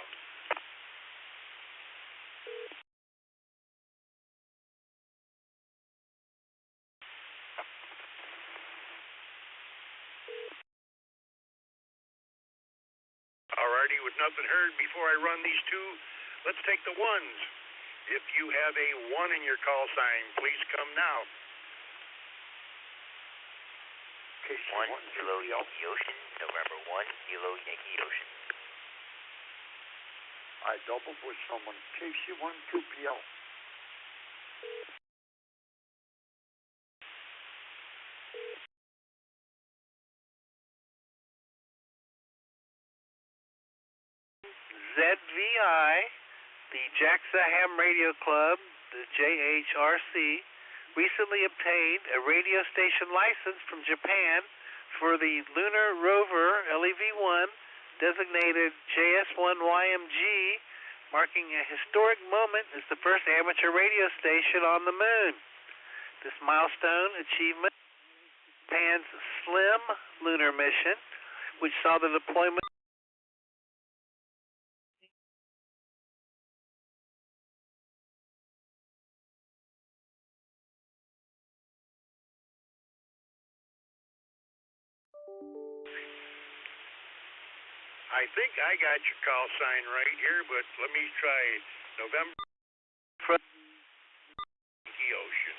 S16: Alrighty, with nothing heard, before I run these two, let's take the ones. If you have a 1 in your call sign, please come now.
S2: 1 Kilo Yankee Ocean, November 1 Kilo Yankee Ocean.
S5: I double with someone, KC1 2PL.
S15: ZVI, the JAXA Ham Radio Club, the JHRC, recently obtained a radio station license from Japan for the Lunar Rover LEV-1, designated JS-1YMG, marking a historic moment as the first amateur radio station on the moon. This milestone achievement Japan's SLIM lunar mission, which saw the deployment
S16: I think I got your call sign right here, but let me try November Ocean.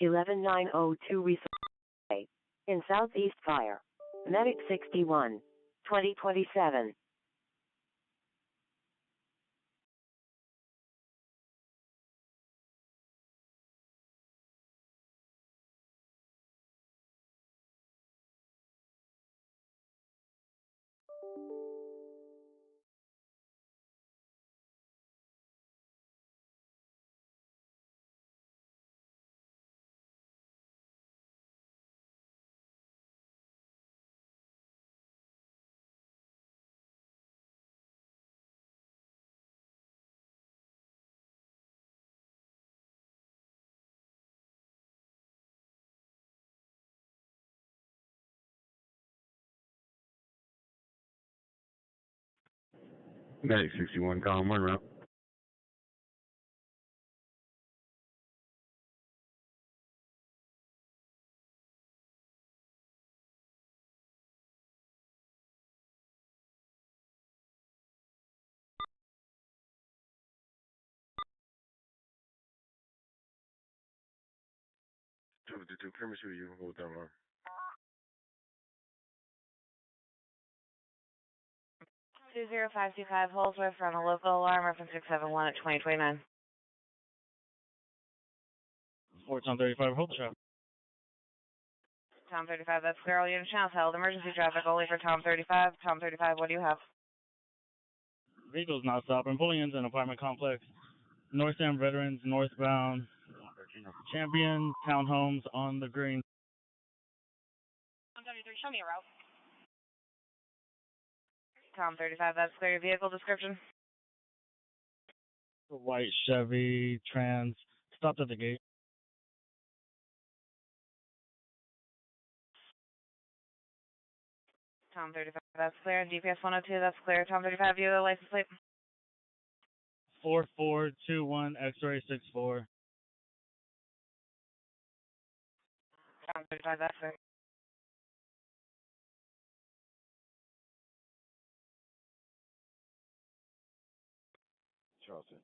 S6: 11902 resupply in Southeast Fire. Medic 61, 2027.
S18: Medic 61, column 1 route. Two, permit you can hold that one.
S25: 20525 Holsworth from a local alarm, reference 671 at 2029.
S26: 4 Tom 35, hold the traffic.
S25: Tom 35, that's clear. All unit channels held. Emergency traffic only for Tom 35. Tom 35, what do you have?
S26: Vehicle's not stopping. Pulling into an apartment complex. North End Veterans, northbound. Champion Townhomes on the green.
S25: Tom 33, show me a route. Tom 35, that's clear. Vehicle description?
S26: A white Chevy Trans. Stopped at the gate.
S25: Tom 35, that's clear. GPS 102, that's clear. Tom 35, view the license plate.
S26: 4421 X-ray 64.
S25: Tom 35, that's clear.
S18: Charleston.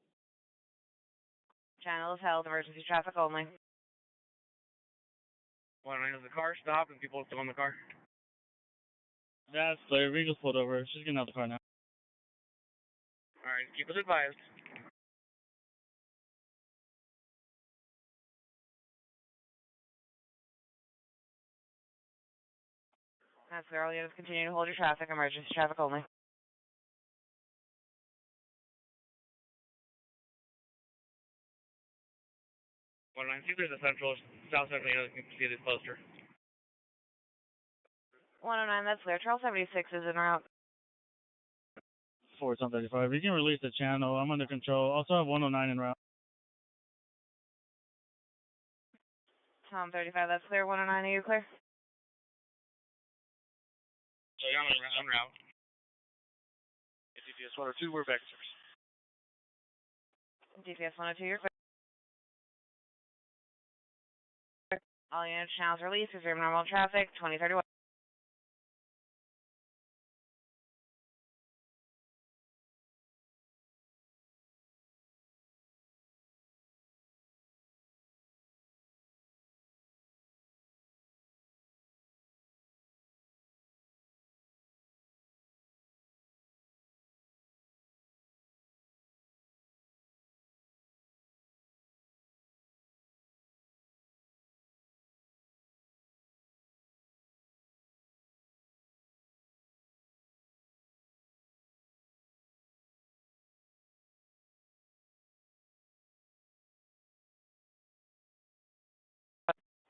S25: Channel is held. Emergency traffic only.
S26: One ring of the car stopped and people are still in the car. That's clear. Vehicle's pulled over. She's getting out the car now. Alright, keep us advised.
S25: That's clear. All units continue to hold your traffic. Emergency traffic only.
S26: See if there's a central, south central unit can see this poster.
S25: 109, that's clear. Charles 76 is en route.
S26: 4, Tom 35. You can release the channel. I'm under control. Also have 109 en route.
S25: Tom 35, that's clear. 109, are you clear?
S26: Yeah, I'm en route. DPS 102, we're back to service.
S25: DPS 102, you're clear. All unit channels released. Resume normal traffic. 2031.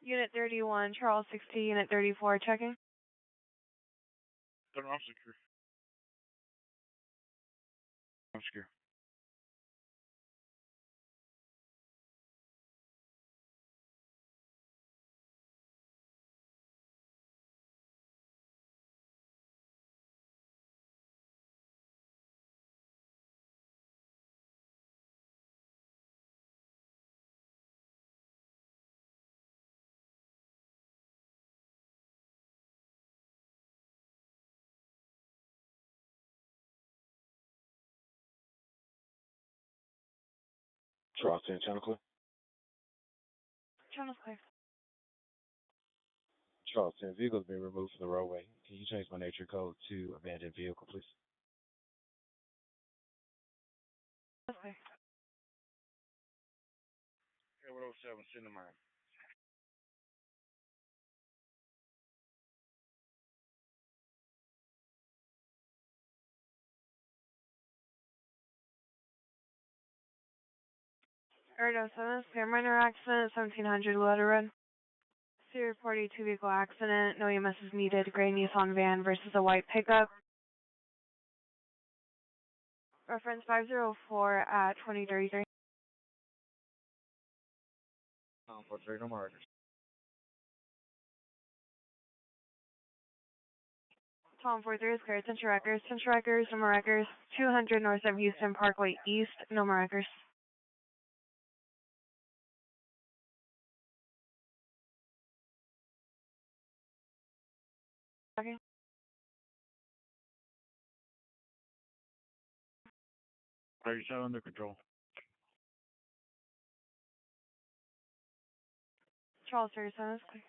S25: Unit 31, Charles 60, Unit 34, checking.
S26: I'm secure. I'm secure.
S18: Charles 10, channel clear.
S25: Channel's clear.
S18: Charles 10, vehicles being removed from the roadway. Can you change my nature code to abandoned vehicle, please?
S25: That's clear.
S26: Okay, 107, send them out.
S25: Erdo 7, clear minor accident, 1700 Letter Road. Series 42 vehicle accident, no EMS is needed, gray Nissan van versus a white pickup. Reference 504 at 2033.
S26: Tom 43, no more records.
S25: Tom 43 is clear, attention records, no more records. 200 North of Houston Parkway East, no more records. Okay.
S26: Are you shot under control?
S25: Charles 37 is clear.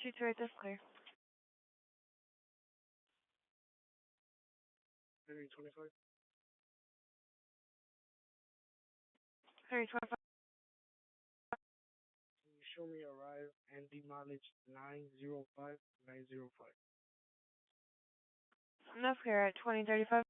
S25: Shoot to right, this clear.
S26: 25.
S25: 3025.
S26: Can you show me arrive and demolish 905 905?
S25: That's clear at 2035.